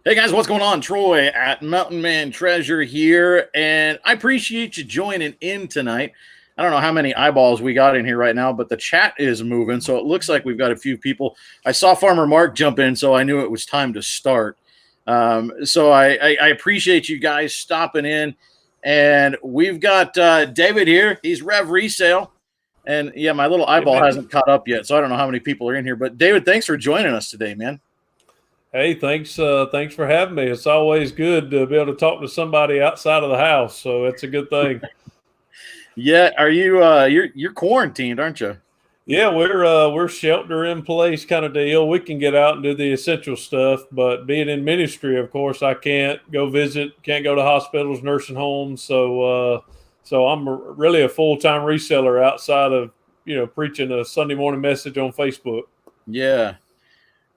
Hey guys, what's going on? Troy at Mountain Man Treasure here, and I appreciate you joining in tonight. I don't know how many eyeballs we got in here right now, but the chat is moving, so it looks like we've got a few people. I saw Farmer Mark jump in, so I knew it was time to start. So I appreciate you guys stopping in, and we've got David here. He's Rev Resale, and yeah, my little eyeball hasn't caught up yet, so I don't know how many people are in here. But David, thanks for joining us today, man. Hey, thanks for having me. It's always good to be able to talk to somebody outside of the house, so it's a good thing. Yeah, are you you're quarantined, aren't you? Yeah, we're shelter in place kind of deal. We can get out and do the essential stuff, but being in ministry, of course, I can't go visit, can't go to hospitals, nursing homes. So I'm really a full-time reseller outside of preaching a Sunday morning message on Facebook. Yeah.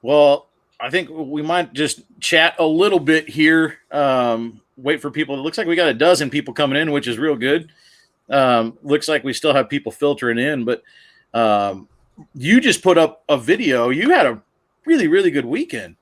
Well, I think we might just chat a little bit here. Wait for people. It looks like we got a dozen people coming in, which is real good. Looks like we still have people filtering in, but you just put up a video. You had a really, really good weekend.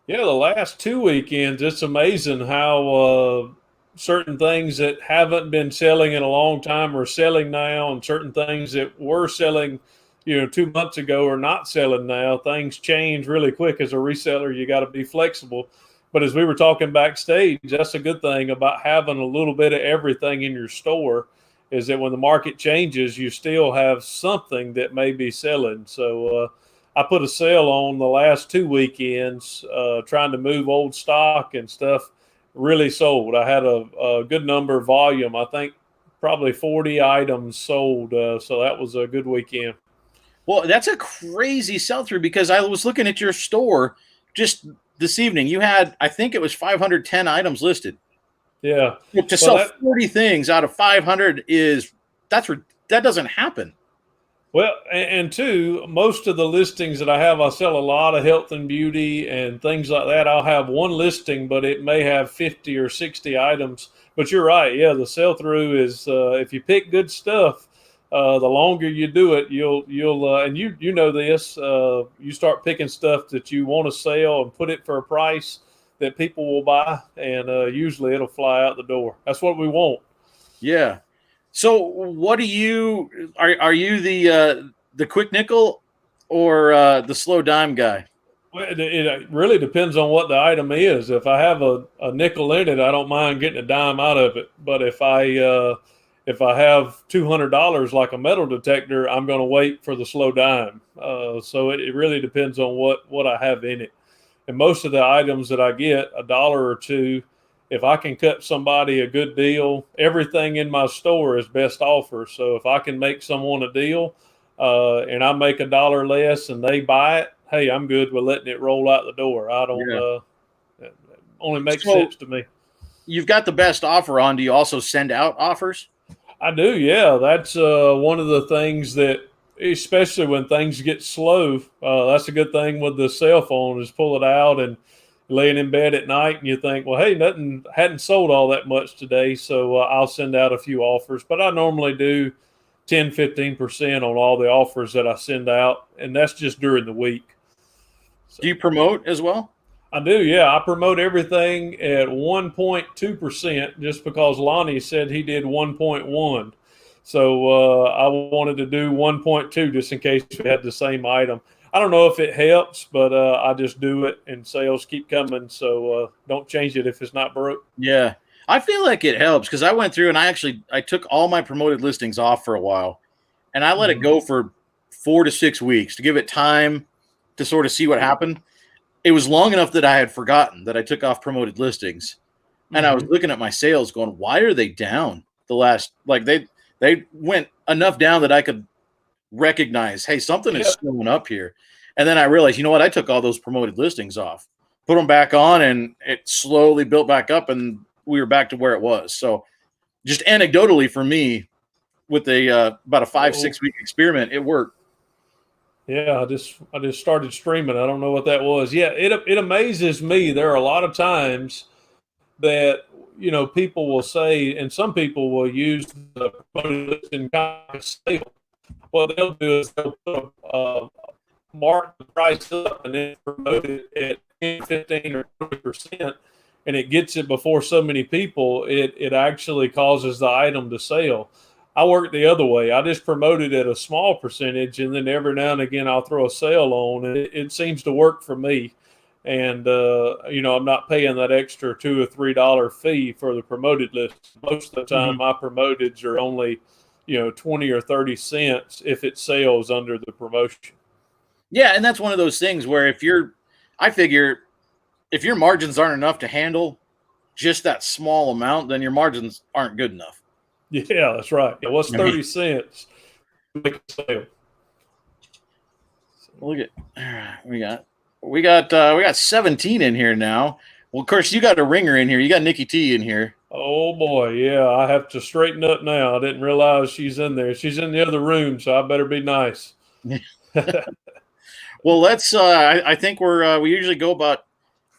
Yeah, the last 2 weekends, it's amazing how certain things that haven't been selling in a long time are selling now, and certain things that were selling, 2 months ago are not selling now. Things change really quick as a reseller. You got to be flexible. But as we were talking backstage, that's a good thing about having a little bit of everything in your store is that when the market changes, you still have something that may be selling. So, I put a sale on the last 2 weekends, trying to move old stock and stuff. Really sold. I had a good number of volume. I think probably 40 items sold. So that was a good weekend. Well, that's a crazy sell through because I was looking at your store just this evening. You had, I think it was 510 items listed. Yeah. To Well, sell 40 things out of 500 that doesn't happen. Well, and two, most of the listings that I have, I sell a lot of health and beauty and things like that. I'll have one listing, but it may have 50 or 60 items. But you're right. Yeah, the sell through is if you pick good stuff, the longer you do it, and you know this. You start picking stuff that you want to sell and put it for a price that people will buy, and usually it'll fly out the door. That's what we want. Yeah. So what do you are you the quick nickel or the slow dime guy? Well, it really depends on what the item is. If I have a nickel in it, I don't mind getting a dime out of it. But if I have $200 like a metal detector, I'm going to wait for the slow dime. So it really depends on what I have in it. And most of the items that I get, a dollar or two, if I can cut somebody a good deal, everything in my store is best offer. So if I can make someone a deal, and I make a dollar less and they buy it, hey, I'm good with letting it roll out the door. I don't. Yeah. It only makes So sense to me. you've got the best offer on. Do you also send out offers? I do. Yeah, that's one of the things that, especially when things get slow, that's a good thing with the cell phone is pull it out and laying in bed at night and you think, well, hey, nothing hadn't sold all that much today, so I'll send out a few offers. But I normally do 10-15% on all the offers that I send out, and that's just during the week. So Do you promote as well? I do, yeah. I promote everything at 1.2% just because Lonnie said he did 1.1. So I wanted to do 1.2 just in case we had the same item. I don't know if it helps, but I just do it and sales keep coming. So don't change it if it's not broke. Yeah. I feel like it helps because I went through and I took all my promoted listings off for a while and I let it Mm-hmm. go for 4 to 6 weeks to give it time to sort of see what happened. It was long enough that I had forgotten that I took off promoted listings. And I was Mm-hmm. looking at my sales going, why are they down the last, like they went enough down that I could recognize, hey, something is Yeah. slowing up here. And then I realized, you know what? I took all those promoted listings off, put them back on, and it slowly built back up, and we were back to where it was. So, just anecdotally for me, with about a five Oh, 6 week experiment, it worked. yeah. I just started streaming. I don't know what that was. Yeah. It amazes me. There are a lot of times that people will say, and some people will use the promoted listing kind of sale. What they'll do is they'll put mark the price up and then promote it at 10, 15, or 20%, and it gets it before so many people, it actually causes the item to sell. I work the other way. I just promote it at a small percentage, and then every now and again I'll throw a sale on, and it seems to work for me. And I'm not paying that extra $2 or $3 fee for the promoted list. Most of the time, my promoteds are only 20 or 30 cents if it sells under the promotion. Yeah, and that's one of those things where I figure if your margins aren't enough to handle just that small amount, then your margins aren't good enough. Yeah, that's right. Yeah, what's 30 cents to make a sale? Look at we got 17 in here now. Well, of course, you got a ringer in here. You got Nikki T in here. Oh boy, yeah. I have to straighten up now. I didn't realize she's in there. She's in the other room, so I better be nice. Well, let's. I think we usually go about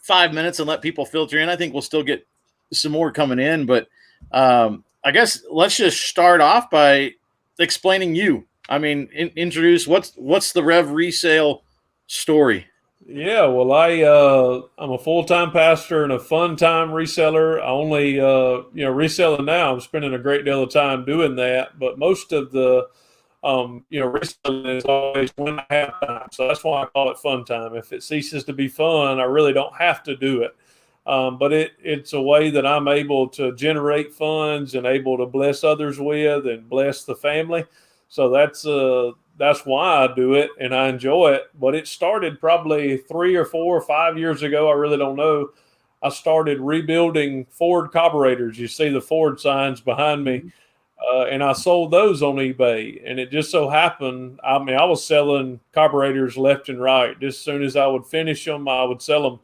5 minutes and let people filter in. I think we'll still get some more coming in, but I guess let's just start off by explaining you. I mean, introduce what's the Rev Resale story. Yeah, well, I'm a full-time pastor and a fun-time reseller. I only reselling now. I'm spending a great deal of time doing that, but most of the reselling is always when I have time. So that's why I call it fun time. If it ceases to be fun, I really don't have to do it. But it's a way that I'm able to generate funds and able to bless others with and bless the family. So that's why I do it, and I enjoy it. But it started probably 3 or 4 or 5 years ago. I really don't know. I started rebuilding Ford carburetors. You see the Ford signs behind me. And I sold those on eBay. And it just so happened, I was selling carburetors left and right. Just as soon as I would finish them, I would sell them.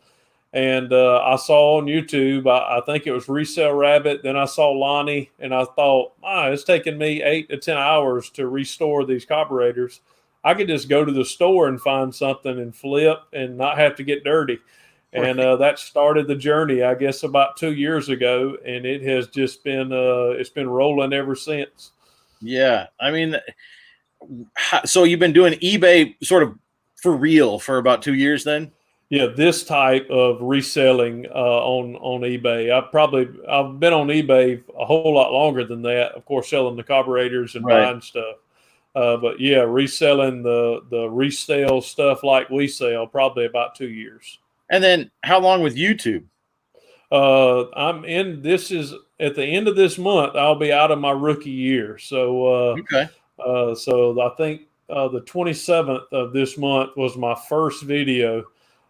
And I saw on YouTube, I think it was Resale Rabbit. Then I saw Lonnie, and I thought, it's taking me 8 to 10 hours to restore these carburetors. I could just go to the store and find something and flip and not have to get dirty. And that started the journey, I guess, about 2 years ago, and it has just been it's been rolling ever since. Yeah, I mean, so you've been doing eBay sort of for real for about 2 years, then? Yeah, this type of reselling on eBay. I've been on eBay a whole lot longer than that. Of course, selling the carburetors and buying stuff. But yeah, reselling the resale stuff like we sell probably about 2 years. And then how long with YouTube? This is at the end of this month, I'll be out of my rookie year. So, okay. So I think the 27th of this month was my first video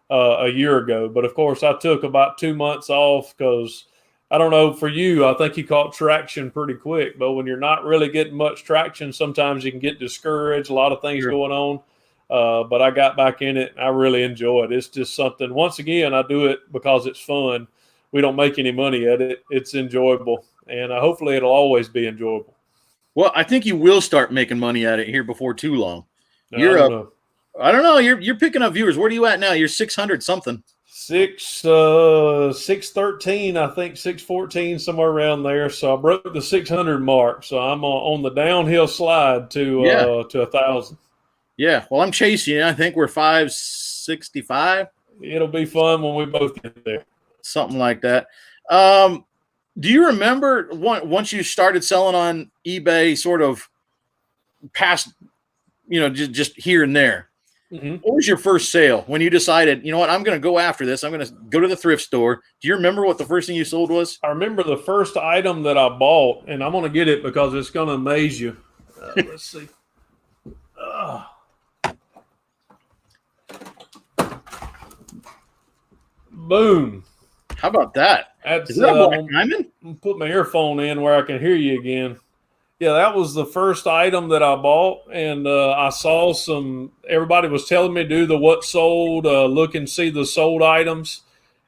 a year ago. But of course, I took about 2 months off because I don't know for you, I think you caught traction pretty quick. But when you're not really getting much traction, sometimes you can get discouraged. A lot of things going on. But I got back in it. And I really enjoy it. It's just something, once again, I do it because it's fun. We don't make any money at it. It's enjoyable. And hopefully it'll always be enjoyable. Well, I think you will start making money at it here before too long. I don't know. You're picking up viewers. Where are you at now? You're 600 something. 613, I think 614, somewhere around there. So I broke the 600 mark. So I'm on the downhill slide to 1,000. Yeah. Well, I'm chasing you. I think we're 565. It'll be fun when we both get there. Something like that. Do you remember once you started selling on eBay, sort of past, just here and there? Mm-hmm. What was your first sale when you decided, you know what, I'm going to go after this? I'm going to go to the thrift store. Do you remember what the first thing you sold was? I remember the first item that I bought, and I'm going to get it because it's going to amaze you. Let's see. Boom. How about that? Is that a black diamond? Put my earphone in where I can hear you again. Yeah, that was the first item that I bought, and I saw everybody was telling me do the what sold, look and see the sold items.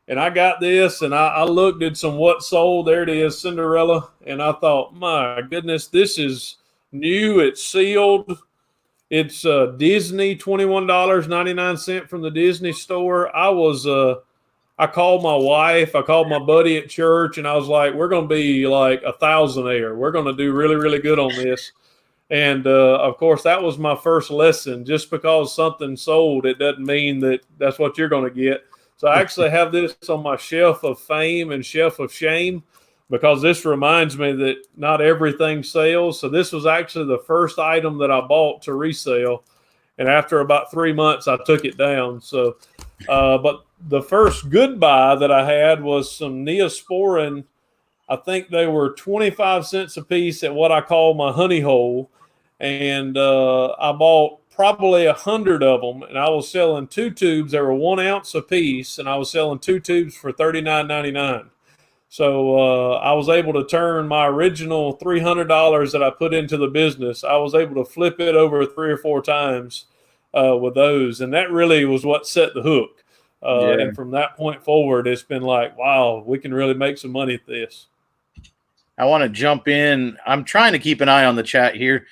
And I got this, and I looked at some what sold. There it is, Cinderella. And I thought, my goodness, this is new. It's sealed. It's Disney, $21.99 from the Disney store. I called my wife. I called my buddy at church, and I was like, we're going to be like 1,000 there. We're going to do really, really good on this. And of course, that was my first lesson. Just because something sold, it doesn't mean that that's what you're going to get. So I actually have this on my shelf of fame and shelf of shame, because this reminds me that not everything sells. So this was actually the first item that I bought to resell. And after about 3 months, I took it down. So, but the first good buy that I had was some Neosporin. I think they were 25 cents a piece at what I call my honey hole. And I bought probably 100 of them, and I was selling 2 tubes. They were 1 ounce a piece, and I was selling 2 tubes for $39.99. So I was able to turn my original $300 that I put into the business. I was able to flip it over 3 or 4 times with those, and that really was what set the hook. And from that point forward, it's been like, wow, we can really make some money at this. I want to jump in. I'm trying to keep an eye on the chat here.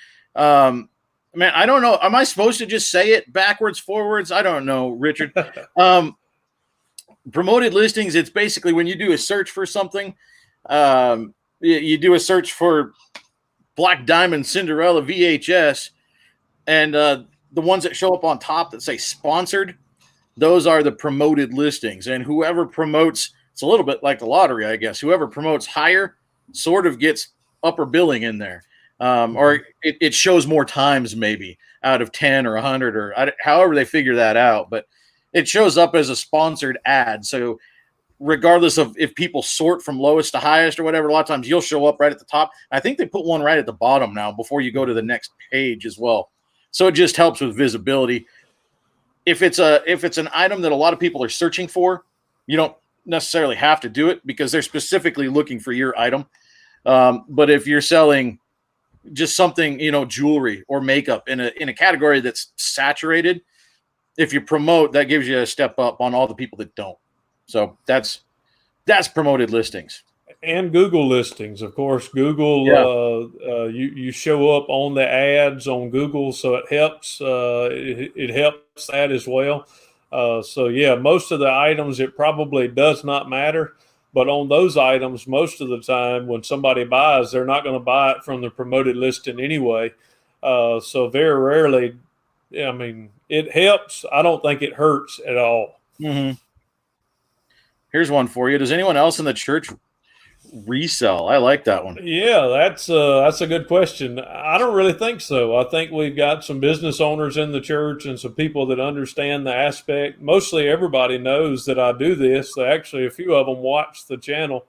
Man, I don't know. Am I supposed to just say it backwards, forwards? I don't know, Richard. Promoted listings, it's basically when you do a search for something, you do a search for Black Diamond Cinderella VHS, and the ones that show up on top that say sponsored, those are the promoted listings. And whoever promotes, it's a little bit like the lottery, I guess. Whoever promotes higher sort of gets upper billing in there. Or it shows more times maybe out of 10 or 100 or however they figure that out. But it shows up as a sponsored ad. So regardless of if people sort from lowest to highest or whatever, a lot of times you'll show up right at the top. I think they put one right at the bottom now before you go to the next page as well. So it just helps with visibility. If it's an item that a lot of people are searching for, you don't necessarily have to do it because they're specifically looking for your item. But if you're selling just something, jewelry or makeup in a category that's saturated, if you promote, that gives you a step up on all the people that don't. So that's promoted listings. And Google listings, of course. Google, you show up on the ads on Google, so it helps. It helps that as well. So yeah, most of the items it probably does not matter, but on those items, most of the time when somebody buys, they're not going to buy it from the promoted listing anyway. So very rarely, I mean, it helps. I don't think it hurts at all. Mm-hmm. Here's one for you. Does anyone else in the church resell? I like that one. Yeah, that's a good question. I don't really think so. I think we've got some business owners in the church and some people that understand the aspect. Mostly everybody knows that I do this. Actually, a few of them watch the channel.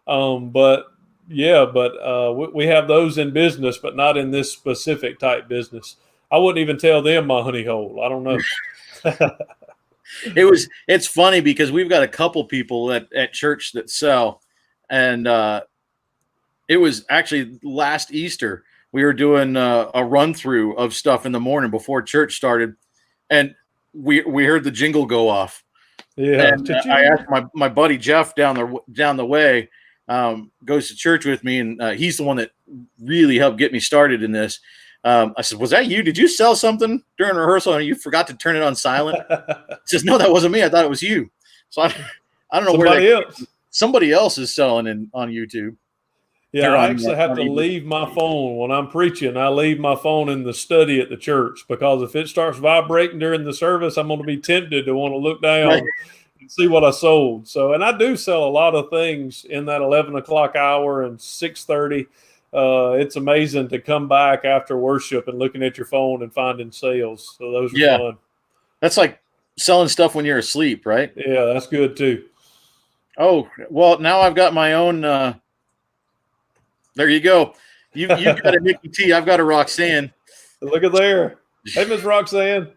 But we have those in business, but not in this specific type business. I wouldn't even tell them my honey hole. I don't know. It's funny because we've got a couple people at church that sell. And it was actually last Easter. We were doing a run through of stuff in the morning before church started, and we heard the jingle go off. Yeah, and I asked my buddy Jeff down the way, goes to church with me, and he's the one that really helped get me started in this. I said, "Was that you? Did you sell something during rehearsal and you forgot to turn it on silent?" He says, "No, that wasn't me. I thought it was you." So I don't know where somebody else is selling on YouTube. Yeah, I actually have to leave my phone when I'm preaching. I leave my phone in the study at the church because if it starts vibrating during the service, I'm going to be tempted to want to look down and see what I sold. So, and I do sell a lot of things in that 11 o'clock hour and 6:30. It's amazing to come back after worship and looking at your phone and finding sales. So those are fun. That's like selling stuff when you're asleep, right? Yeah, that's good too. Oh, well, now I've got my own. There you go. You've got a Nikki T. I've got a Roxanne. Look at there. Hey, Miss Roxanne.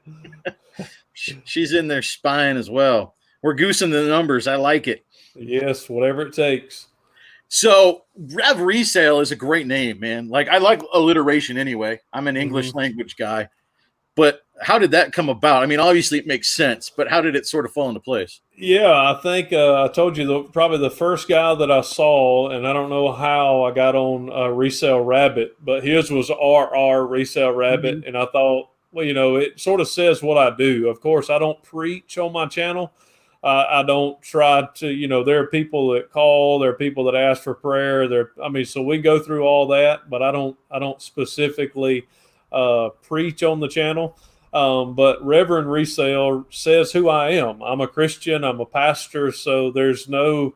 She's in there spying as well. We're goosing the numbers. I like it. Yes, whatever it takes. So Resale is a great name, man. Like I like alliteration anyway. I'm an English language guy. But how did that come about? I mean, obviously it makes sense, but how did it sort of fall into place? Yeah, I think I told you probably the first guy that I saw, and I don't know how I got on Resale Rabbit, but his was RR Resale Rabbit, and I thought, well, it sort of says what I do. Of course, I don't preach on my channel, I don't try to, there are people that call, there are people that ask for prayer. So we go through all that, but I don't specifically preach on the channel. But Reverend Resale says who I am. I'm a Christian. I'm a pastor. So there's no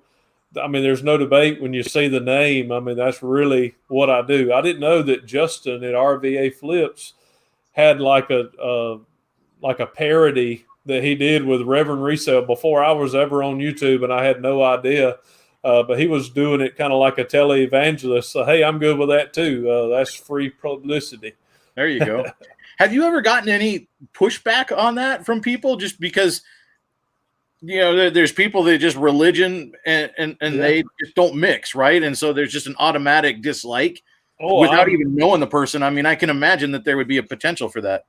debate when you see the name. I mean, that's really what I do. I didn't know that Justin at RVA Flips had like a parody that he did with Reverend Resale before I was ever on YouTube, and I had no idea. But he was doing it kind of like a televangelist. So, hey, I'm good with that too. That's free publicity. There you go. Have you ever gotten any pushback on that from people? Just because, there's people that just religion and they just don't mix, right? And so there's just an automatic dislike without even knowing the person. I mean, I can imagine that there would be a potential for that.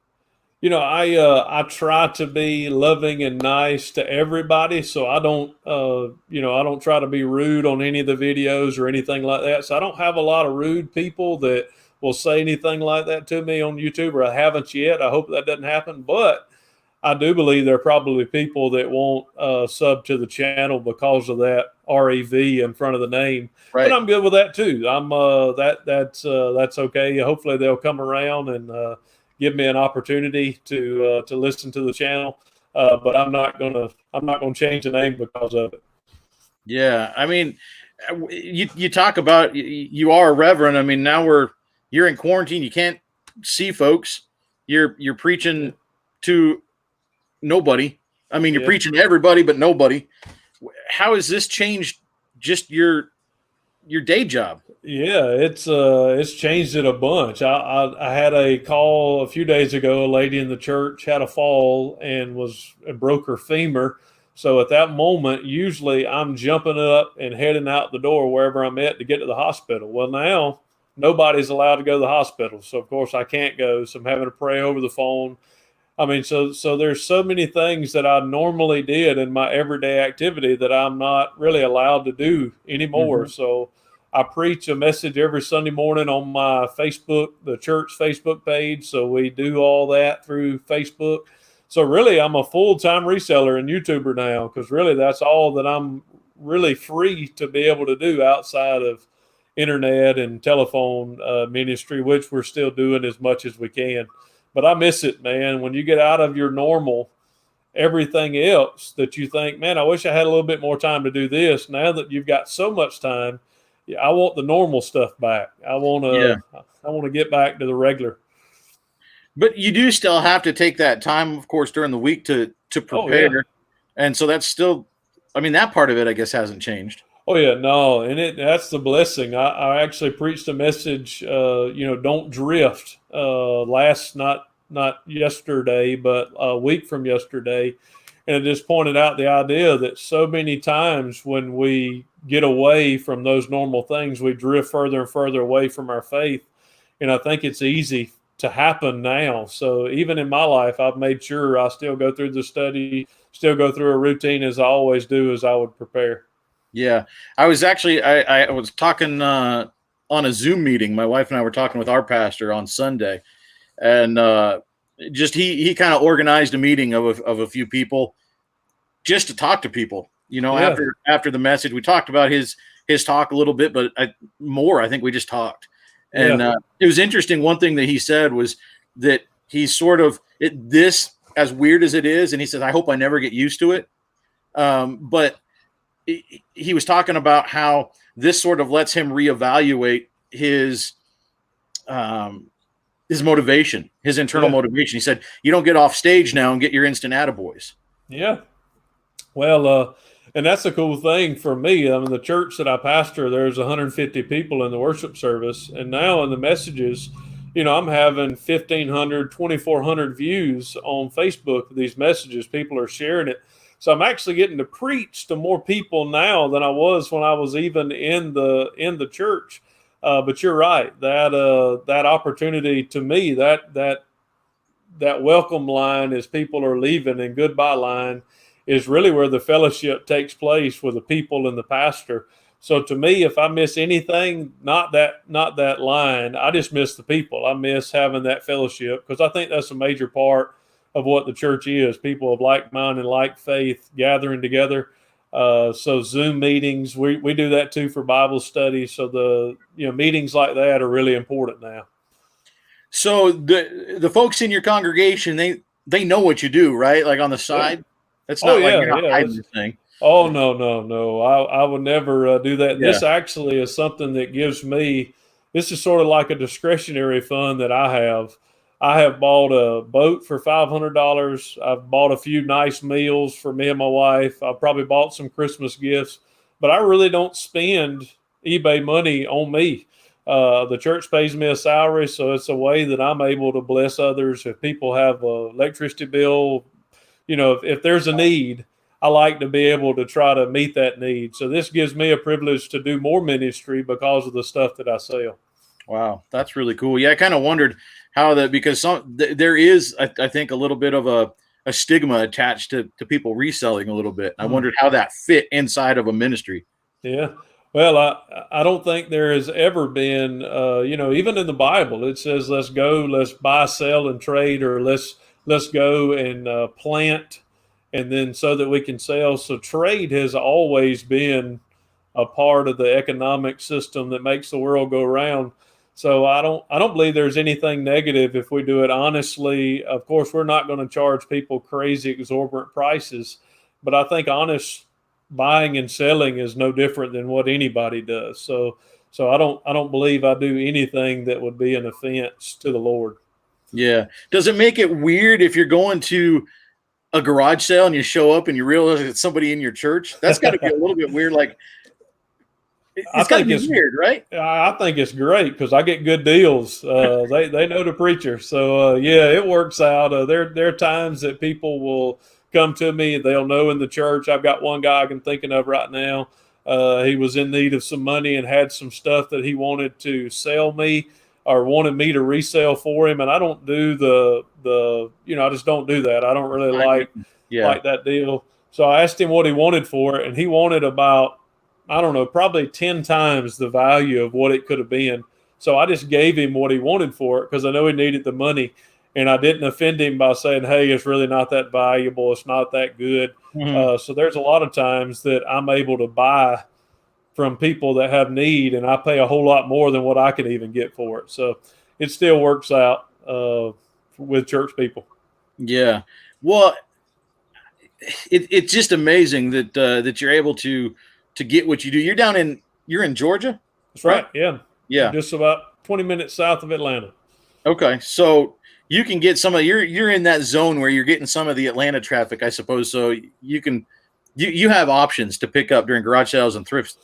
I try to be loving and nice to everybody, so I don't try to be rude on any of the videos or anything like that. So I don't have a lot of rude people that will say anything like that to me on YouTube, or I haven't yet. I hope that doesn't happen, but I do believe there are probably people that won't sub to the channel because of that REV in front of the name. Right. But I'm good with that too. That's okay. Hopefully they'll come around and give me an opportunity to listen to the channel, but I'm not gonna change the name because of it. Yeah, I mean, you talk about you are a reverend. I mean, now you're in quarantine. You can't see folks. You're preaching to nobody. I mean, you're preaching to everybody, but nobody. How has this changed just your day job? Yeah, it's changed it a bunch. I had a call a few days ago. A lady in the church had a fall and broke her femur. So at that moment, usually I'm jumping up and heading out the door wherever I'm at to get to the hospital. Well, now nobody's allowed to go to the hospital, so of course I can't go. So I'm having to pray over the phone. I mean, so there's so many things that I normally did in my everyday activity that I'm not really allowed to do anymore. Mm-hmm. So I preach a message every Sunday morning on my Facebook, the church Facebook page. So we do all that through Facebook. So really, I'm a full-time reseller and YouTuber now, because really that's all that I'm really free to be able to do outside of internet and telephone ministry, which we're still doing as much as we can. But I miss it, man. When you get out of your normal everything else that you think, man, I wish I had a little bit more time to do this. Now that you've got so much time, I want the normal stuff back. I want to get back to the regular. But you do still have to take that time, of course, during the week to prepare. Oh, yeah. And so that's still, I mean, that part of it, I guess, hasn't changed. Oh, yeah, no. And that's the blessing. I actually preached a message, don't drift, not yesterday, but a week from yesterday. And it just pointed out the idea that so many times when we get away from those normal things, we drift further and further away from our faith. And I think it's easy to happen now. So even in my life, I've made sure I still go through the study, still go through a routine as I always do, as I would prepare. Yeah. I was actually, I was talking on a Zoom meeting. My wife and I were talking with our pastor on Sunday, and just he kind of organized a meeting of a few people just to talk to people, after the message. We talked about his talk a little bit, but I think we just talked. And it was interesting. One thing that he said was that he's sort of this, as weird as it is, and he says, I hope I never get used to it. But he was talking about how this sort of lets him reevaluate his motivation, his internal motivation. He said, you don't get off stage now and get your instant attaboys. Yeah. Well, and that's a cool thing for me. I mean, the church that I pastor, there's 150 people in the worship service. And now in the messages, I'm having 1,500, 2,400 views on Facebook of these messages. People are sharing it. So I'm actually getting to preach to more people now than I was when I was even in the church. But you're right, that opportunity, to me, that welcome line as people are leaving and goodbye line is really where the fellowship takes place with the people and the pastor. So to me, if I miss anything, not that line, I just miss the people. I miss having that fellowship, because I think that's a major part of what the church is. People of like mind and like faith gathering together. So Zoom meetings, we do that too for Bible study. So the meetings like that are really important now. So the folks in your congregation, they know what you do, right? Like on the Yeah. side. It's Oh not like yeah, you're not yeah. hiding anything. Oh no. I would never do that. Yeah. This actually is something that gives me. This is sort of like a discretionary fund that I have. I have bought a boat for $500. I've bought a few nice meals for me and my wife. I've probably bought some Christmas gifts, but I really don't spend eBay money on me. The church pays me a salary, so it's a way that I'm able to bless others. If people have a electricity bill, if there's a need, I like to be able to try to meet that need. So this gives me a privilege to do more ministry because of the stuff that I sell. Wow, that's really cool. Yeah, I kind of wondered how that, because there is, I think, a little bit of a stigma attached to people reselling a little bit. I Hmm. wondered how that fit inside of a ministry. Yeah. Well, I don't think there has ever been, even in the Bible, it says, let's go, let's buy, sell, and trade, or let's go and plant, and then so that we can sell. So trade has always been a part of the economic system that makes the world go around. So I don't believe there's anything negative if we do it honestly. Of course, we're not going to charge people crazy exorbitant prices, but I think honest buying and selling is no different than what anybody does. So I don't believe I do anything that would be an offense to the Lord. Yeah. Does it make it weird if you're going to a garage sale and you show up and you realize it's somebody in your church? That's got to be a little bit weird. Like I it's got to think be it's weird, right? I think it's great because I get good deals. They know the preacher, so yeah, it works out. There are times that people will come to me. They'll know in the church. I've got one guy I can thinking of right now. He was in need of some money and had some stuff that he wanted to sell me or wanted me to resell for him. And I don't do I just don't do that. I don't really Yeah. like that deal. So I asked him what he wanted for it, and he wanted about, I don't know, probably 10 times the value of what it could have been. So I just gave him what he wanted for it because I know he needed the money. And I didn't offend him by saying, hey, it's really not that valuable. It's not that good. Mhm. So there's a lot of times that I'm able to buy from people that have need, and I pay a whole lot more than what I could even get for it. So it still works out with church people. Yeah. Well, it's just amazing that you're able to get what you do. You're in Georgia, That's right? right. Yeah. Yeah. Just about 20 minutes south of Atlanta. Okay. So you can get some of you're in that zone where you're getting some of the Atlanta traffic, I suppose. So you have options to pick up during garage sales and thrift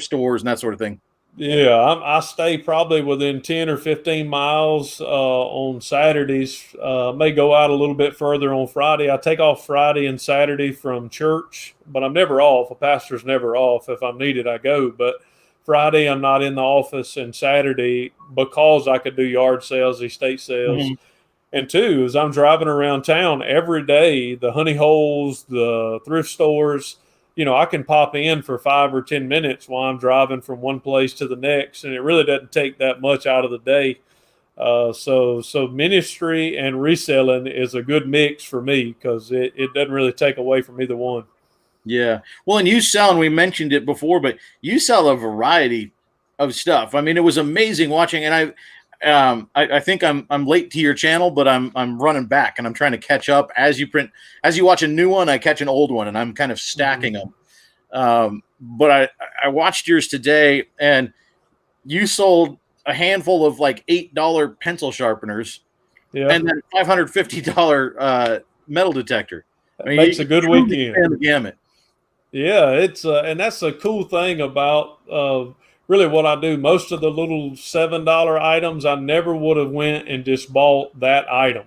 stores and that sort of thing. Yeah, I stay probably within 10 or 15 miles on Saturdays. May go out a little bit further on Friday. I take off Friday and Saturday from church, but I'm never off. A pastor's never off. If I'm needed, I go. But Friday, I'm not in the office, and Saturday, because I could do yard sales, estate sales. Mhm. And two, as I'm driving around town every day, the honey holes, the thrift stores, I can pop in for 5 or 10 minutes while I'm driving from one place to the next, and it really doesn't take that much out of the day. So ministry and reselling is a good mix for me because it doesn't really take away from either one. Yeah. Well, and you sell, and we mentioned it before, but you sell a variety of stuff. I mean, it was amazing watching, and I think I'm late to your channel, but I'm running back and I'm trying to catch up as you watch a new one, I catch an old one, and I'm kind of stacking Mhm. them. But I watched yours today, and you sold a handful of like $8 pencil sharpeners Yeah, and then $550 metal detector. I that mean, makes a you good truly weekend. ran the gamut. Yeah, it's and that's a cool thing about really what I do. Most of the little $7 items, I never would have went and just bought that item.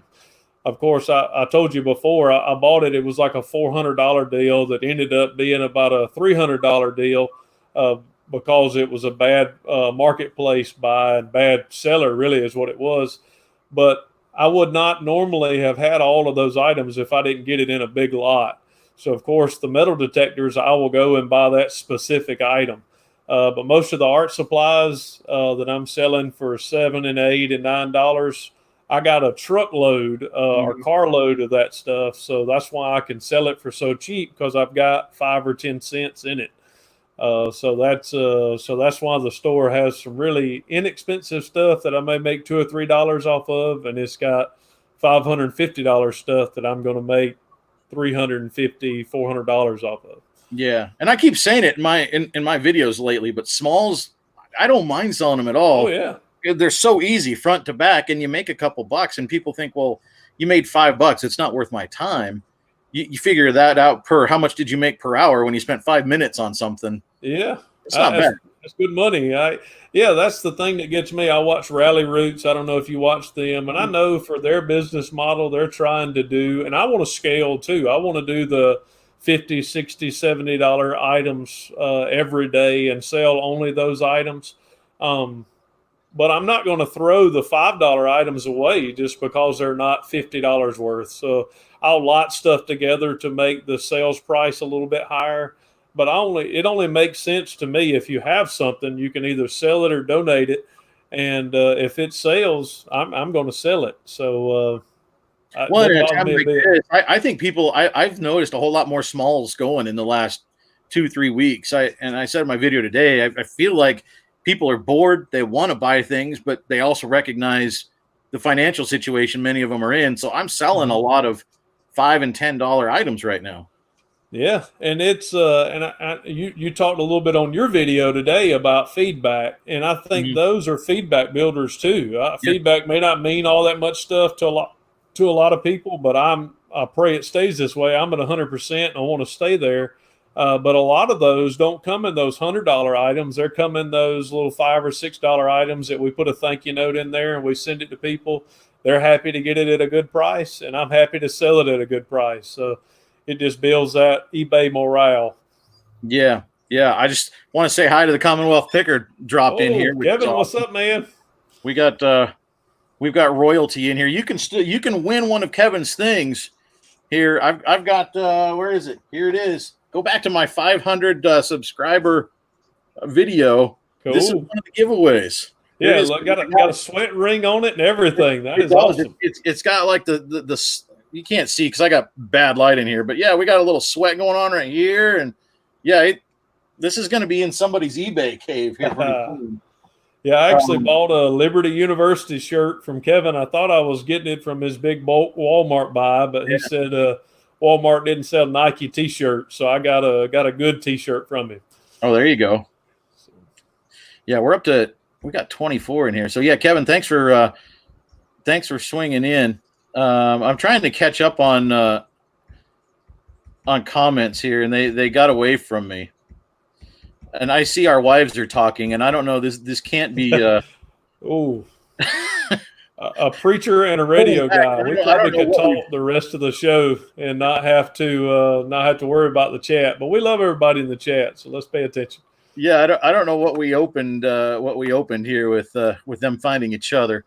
Of course, I told you before I bought it. It was like a $400 deal that ended up being about a $300 deal uh, because it was a bad marketplace buy and bad seller. Really, is what it was. But I would not normally have had all of those items if I didn't get it in a big lot. So, of course, the metal detectors, I will go and buy that specific item. But most of the art supplies that I'm selling for $7 and $8 and $9, I got a truckload or carload of that stuff. So that's why I can sell it for so cheap, because I've got 5 or 10 cents in it. So that's why the store has some really inexpensive stuff that I may make $2 or $3 off of, and it's got $550 stuff that I'm going to make $350, $400 off of. Yeah, and I keep saying it in my videos lately, but smalls, I don't mind selling them at all. Oh yeah, they're so easy front to back, and you make a couple bucks, and people think, well, you made $5, it's not worth my time. You figure that out per how much did you make per hour when you spent 5 minutes on something. Yeah, it's not bad. That's good money. Yeah, that's the thing that gets me. I watch Rally Roots. I don't know if you watch them, and I know for their business model, they're trying to do, and I want to scale too. I want to do the $50, $60, $70 items every day and sell only those items. But I'm not going to throw the $5 items away just because they're not $50 worth. So I'll lot stuff together to make the sales price a little bit higher. But it only makes sense to me if you have something, you can either sell it or donate it. And if it sells, I'm going to sell it. So I think I've noticed a whole lot more smalls going in the last 2-3 weeks. I said in my video today, I feel like people are bored. They want to buy things, but they also recognize the financial situation many of them are in. So I'm selling a lot of $5 and $10 items right now. Yeah, and it's you talked a little bit on your video today about feedback, and I think those are feedback builders too. Feedback may not mean all that much stuff to a lot of people, but I pray it stays this way. I'm at 100%, and I want to stay there. But a lot of those don't come in those $100 items. They're coming those little $5 or $6 items that we put a thank you note in there and we send it to people. They're happy to get it at a good price, and I'm happy to sell it at a good price. So it just builds that eBay morale. Yeah. I just want to say hi to the Commonwealth Picker dropped in here. Kevin, awesome. What's up, man? We've got royalty in here. You can win one of Kevin's things here. I've got where is it? Here it is. Go back to my 500 subscriber video. Cool. This is one of the giveaways. Yeah, look, got a sweat ring on it and everything. That is awesome. It's got like the you can't see because I got bad light in here, but yeah, we got a little sweat going on right here, and yeah, this is going to be in somebody's eBay cave here. Yeah, I actually bought a Liberty University shirt from Kevin. I thought I was getting it from his big bulk Walmart buy, but he said Walmart didn't sell Nike T-shirts, so I got a good T-shirt from him. Oh, there you go. Yeah, we got 24 in here. So yeah, Kevin, thanks for swinging in. I'm trying to catch up on comments here, and they got away from me. And I see our wives are talking, and I don't know, this can't be a preacher and a radio guy. We probably could talk the rest of the show and not have to worry about the chat. But we love everybody in the chat, so let's pay attention. Yeah, I don't know what we opened here with them finding each other.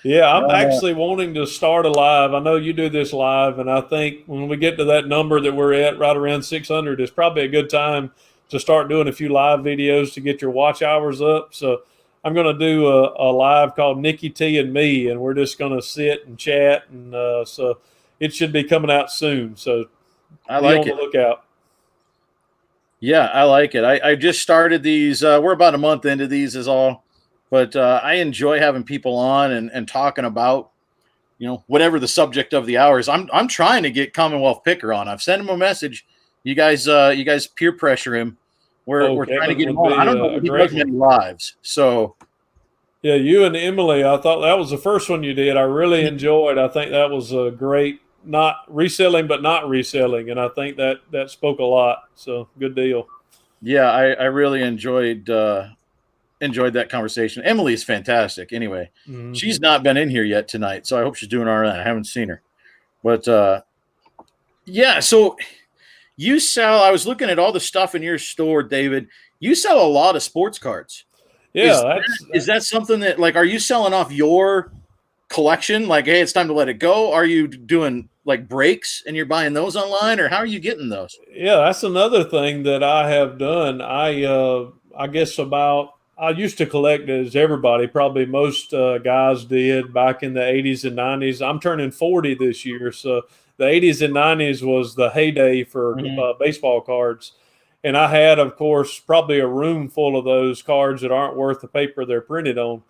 Yeah, I'm actually wanting to start a live. I know you do this live, and I think when we get to that number that we're at, right around 600, it's probably a good time to start doing a few live videos to get your watch hours up. So I'm going to do a live called Nikki T and Me, and we're just going to sit and chat, and so it should be coming out soon. So I like it. Be on the lookout. Yeah, I like it. I just started these. We're about a month into these is all. But I enjoy having people on and talking about, whatever the subject of the hour is. I'm trying to get Commonwealth Picker on. I've sent him a message. You guys peer pressure him. We're trying to get him on. I don't know if he does many lives. So yeah, you and Emily, I thought that was the first one you did. I really enjoyed. I think that was a great, not reselling, but not reselling. And I think that spoke a lot. So good deal. Yeah, I really enjoyed that conversation. Emily's fantastic. Anyway, she's not been in here yet tonight, so I hope she's doing all right. I haven't seen her, but yeah. So you sell. I was looking at all the stuff in your store, David. You sell a lot of sports cards. Yeah, is that something that are you selling off your collection? Like, hey, it's time to let it go. Are you doing like breaks and you're buying those online, or how are you getting those? Yeah, that's another thing that I have done. I guess I used to collect as everybody, probably most guys did back in the 80s and 90s. I'm turning 40 this year. So the 80s and 90s was the heyday for Mhm. baseball cards. And I had, of course, probably a room full of those cards that aren't worth the paper they're printed on.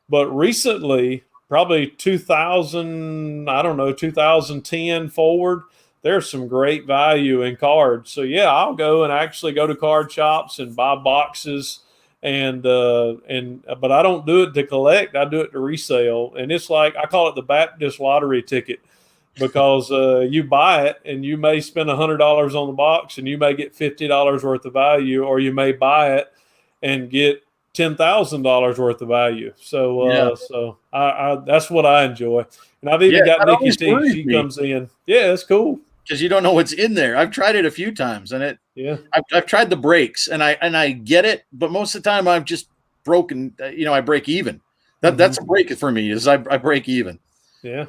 But recently, probably 2000, I don't know, 2010 forward, there's some great value in cards. So yeah, I'll go and actually go to card shops and buy boxes but I don't do it to collect. I do it to resale. And it's like, I call it the Baptist lottery ticket, because you buy it and you may spend $100 on the box and you may get $50 worth of value, or you may buy it and get $10,000 worth of value. So, Yeah. I that's what I enjoy. And I've Yeah, even got that Nikki always T. worries She me comes in. Yeah, it's cool. because you don't know what's in there. I've tried it a few times, and Yeah. I've tried the breaks, and I get it, but most of the time I've just broken. I break even. That's a break for me. Is I break even. Yeah.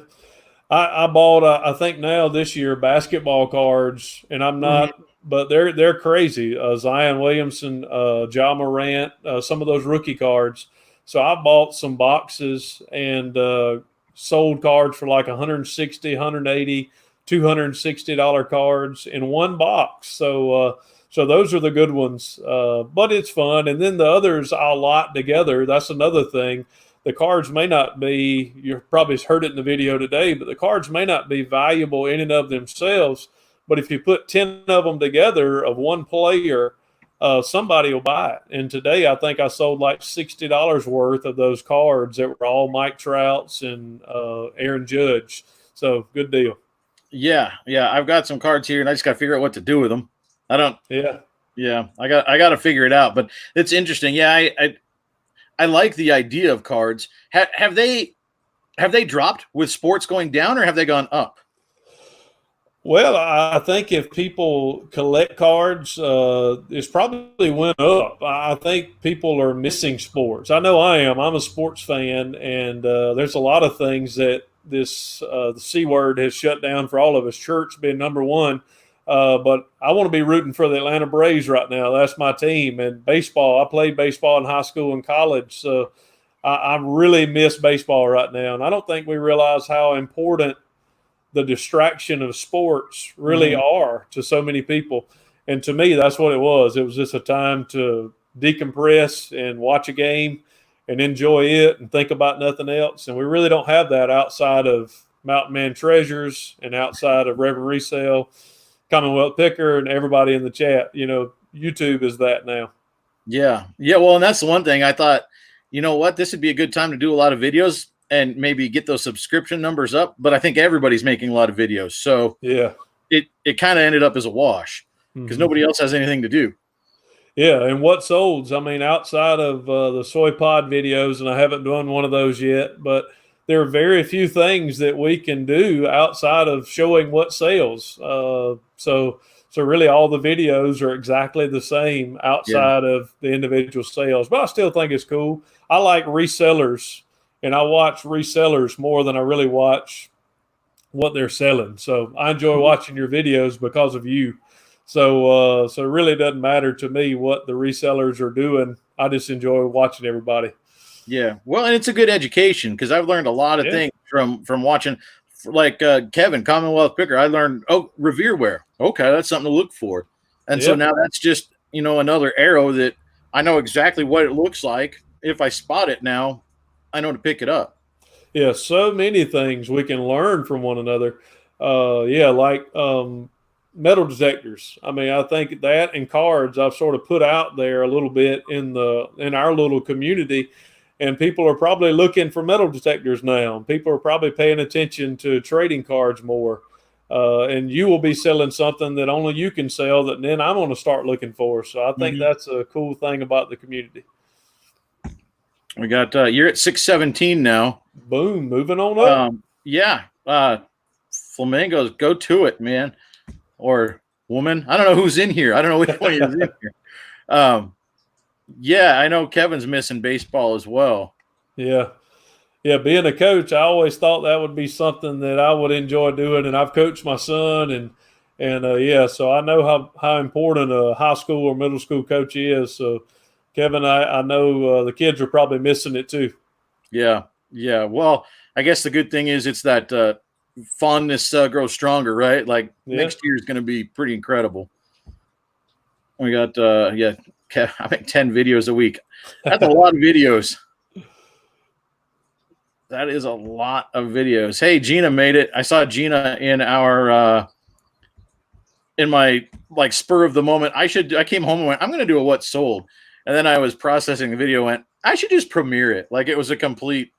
I bought, I think now this year, basketball cards, and I'm Mhm. not, but they're crazy. Zion Williamson, Ja Morant, some of those rookie cards. So I bought some boxes and sold cards for like 160, 180, $260 cards in one box. So those are the good ones. But it's fun. And then the others I'll lot together. That's another thing. The cards may not be, you probably heard it in the video today, but the cards may not be valuable in and of themselves. But if you put 10 of them together of one player, somebody will buy it. And today I think I sold like $60 worth of those cards that were all Mike Trouts and Aaron Judge. So good deal. Yeah, yeah. I've got some cards here, and I just got to figure out what to do with them. I don't. Yeah. Yeah, I got to figure it out. But it's interesting. Yeah, I like the idea of cards. Have they dropped with sports going down, or have they gone up? Well, I think if people collect cards, it's probably went up. I think people are missing sports. I know I am. I'm a sports fan, and there's a lot of things that the C word has shut down for all of us. Church being number one, but I want to be rooting for the Atlanta Braves right now. That's my team. And baseball. I played baseball in high school and college, so I really miss baseball right now. And I don't think we realize how important the distraction of sports really Mhm. are to so many people. And to me, that's what it was. It was just a time to decompress and watch a game and enjoy it and think about nothing else. And we really don't have that outside of Mountain Man Treasures and outside of Reverend Resale, Commonwealth Picker, and everybody in the chat. YouTube is that now. Yeah, yeah. Well, and that's the one thing I thought. You know what? This would be a good time to do a lot of videos and maybe get those subscription numbers up. But I think everybody's making a lot of videos, so Yeah. it kind of ended up as a wash because Hmm. nobody else has anything to do. Yeah, and what solds? I mean, outside of the soy pod videos, and I haven't done one of those yet, but there are very few things that we can do outside of showing what sells. So really, all the videos are exactly the same Yeah. outside of the individual sales. But I still think it's cool. I like resellers, and I watch resellers more than I really watch what they're selling. So I enjoy watching your videos because of you. So it really doesn't matter to me what the resellers are doing. I just enjoy watching everybody. Yeah. Well, and it's a good education because I've learned a lot of Yeah. things from watching, like Kevin, Commonwealth Picker. I learned, revere wear. Okay, that's something to look for. And so Yeah. now that's just another arrow that I know exactly what it looks like. If I spot it now, I know to pick it up. Yeah. So many things we can learn from one another. Yeah, like metal detectors. I mean, I think that and cards I've sort of put out there a little bit in our little community, and people are probably looking for metal detectors now. People are probably paying attention to trading cards more. And you will be selling something that only you can sell that then I'm going to start looking for. So I think Mhm. that's a cool thing about the community. We got you're at 617 now. Boom, moving on up. Yeah. Flamingos, go to it, man. Or woman. I don't know who's in here. I don't know which one is in here. Um, yeah, I know Kevin's missing baseball as well. Yeah. Yeah, being a coach, I always thought that would be something that I would enjoy doing, and I've coached my son, and yeah, so I know how important a high school or middle school coach is. So Kevin, I know the kids are probably missing it too. Yeah. Yeah. Well, I guess the good thing is it's that fondness grows stronger, right? Like Yeah. next year is going to be pretty incredible. We got, I make 10 videos a week. That's a lot of videos. That is a lot of videos. Hey, Gina made it. I saw Gina in our in my like spur of the moment. I came home and went, I'm gonna do a what sold. And then I was processing the video, went, I should just premiere it. Like it was a complete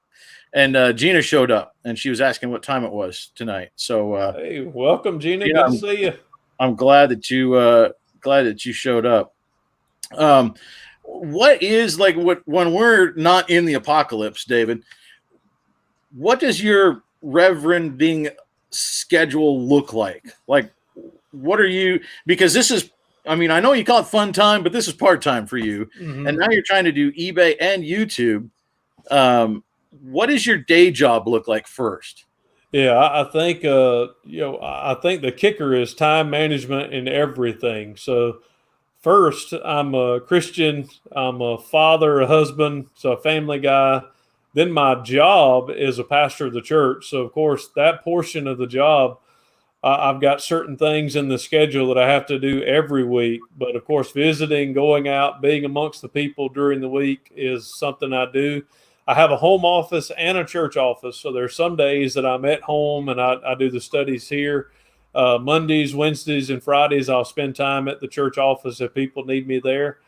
and Gina showed up and she was asking what time it was tonight. So Hey, welcome, Gina. Gina, Good to see you. I'm glad that you showed up. What is like when we're not in the apocalypse, David? What does your reverending schedule look like? Like, what are you? Because this is, I mean, I know you call it fun time, but this is part time for you, and now you're trying to do eBay and YouTube. What does your day job look like first? Yeah, I think I think the kicker is time management in everything. So first, I'm a Christian, I'm a father, a husband, so a family guy. Then my job is a pastor of the church. So of course, that portion of the job, I've got certain things in the schedule that I have to do every week. But of course, visiting, going out, being amongst the people during the week is something I do. I have a home office and a church office. So there's some days that I'm at home and I do the studies here. Mondays, Wednesdays, and Fridays, I'll spend time at the church office if people need me there.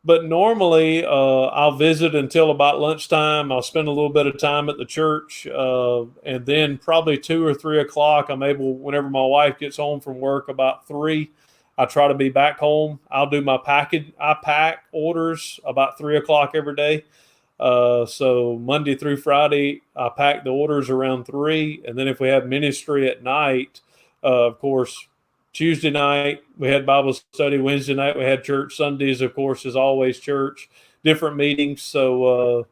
But normally, I'll visit until about lunchtime. I'll spend a little bit of time at the church. And then probably 2 or 3 o'clock, I'm able, whenever my wife gets home from work about 3, I try to be back home. I'll do my package. I pack orders about 3 o'clock every day. So Monday through Friday, I pack the orders around 3. And then if we have ministry at night, of course, Tuesday night we had Bible study. Wednesday night we had church. Sundays, of course, is always church. Different meetings. So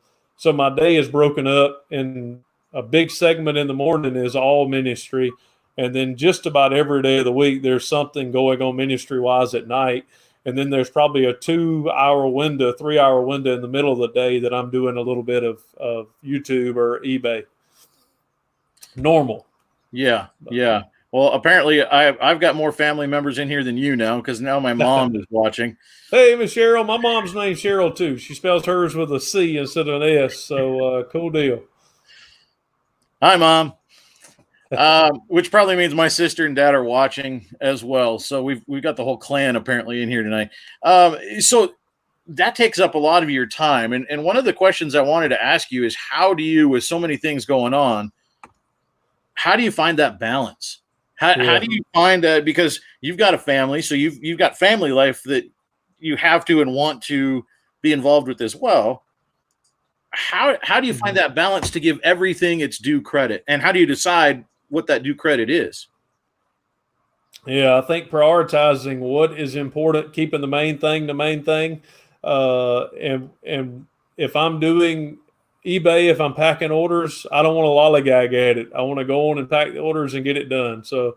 my day is broken up, and a big segment in the morning is all ministry, and then just about every day of the week there's something going on ministry wise at night. And then there's probably a 2-hour window, 3-hour window in the middle of the day that I'm doing a little bit of YouTube or eBay. Normal. Yeah, yeah. Well, apparently I've got more family members in here than you now because now my mom is watching. Hey, Miss Cheryl. My mom's name's Cheryl too. She spells hers with a C instead of an S. So cool deal. Hi, Mom. Which probably means my sister and dad are watching as well. So we've got the whole clan apparently in here tonight. So that takes up a lot of your time. And one of the questions I wanted to ask you is how do you, with so many things going on, how do you find that balance? How do you find that? Because you've got a family, so you've got family life that you have to and want to be involved with as well. How do you find that balance to give everything its due credit? And how do you decide what that due credit is? Yeah, I think prioritizing what is important, keeping the main thing, and if I'm doing eBay, if I'm packing orders, I don't want to lollygag at it. I want to go on and pack the orders and get it done. So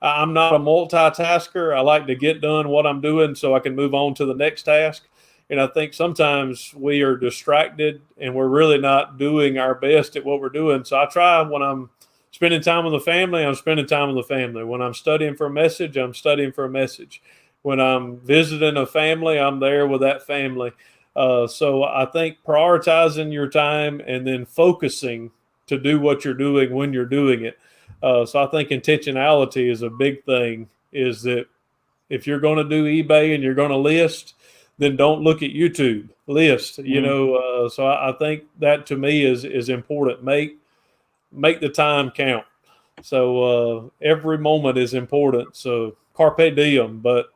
I'm not a multitasker. I like to get done what I'm doing so I can move on to the next task. And I think sometimes we are distracted and we're really not doing our best at what we're doing. So I try when I'm spending time with the family, I'm spending time with the family. When I'm studying for a message, I'm studying for a message. When I'm visiting a family, I'm there with that family. So I think prioritizing your time and then focusing to do what you're doing when you're doing it. So I think intentionality is a big thing, is that if you're going to do eBay and you're going to list, then don't look at YouTube. List, so I think that to me is important. Make the time count. So every moment is important. So carpe diem, but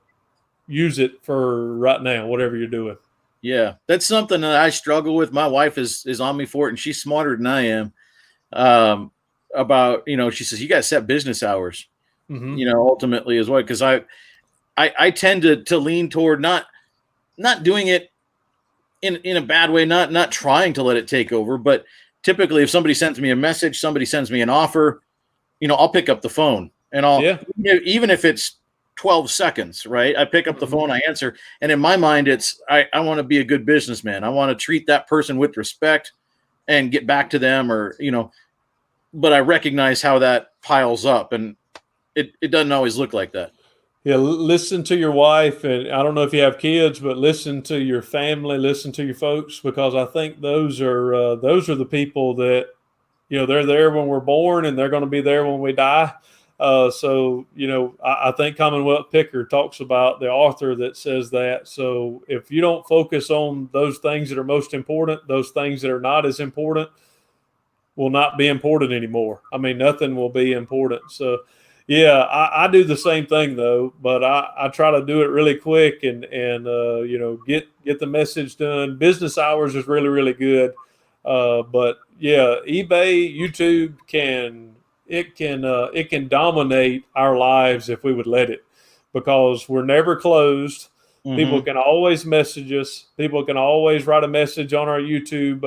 use it for right now, whatever you're doing. Yeah, that's something that I struggle with. My wife is on me for it, and she's smarter than I am. About she says you got to set business hours. Ultimately as well, because I tend to lean toward not doing it in a bad way, not trying to let it take over, but typically if somebody sends me a message, somebody sends me an offer, I'll pick up the phone and I'll even if it's 12 seconds, right? I pick up the phone, I answer, and in my mind, it's I want to be a good businessman. I want to treat that person with respect and get back to them, or but I recognize how that piles up, and it doesn't always look like that. Yeah, listen to your wife, and I don't know if you have kids, but listen to your family, listen to your folks, because I think those are the people that they're there when we're born, and they're going to be there when we die. So I think Commonwealth Picker talks about the author that says that. So if you don't focus on those things that are most important, those things that are not as important will not be important anymore. I mean, nothing will be important. So, yeah, I do the same thing though, but I try to do it really quick and get the message done. Business hours is really really good, but yeah, eBay, YouTube can dominate our lives if we would let it, because we're never closed. People can always message us. People can always write a message on our YouTube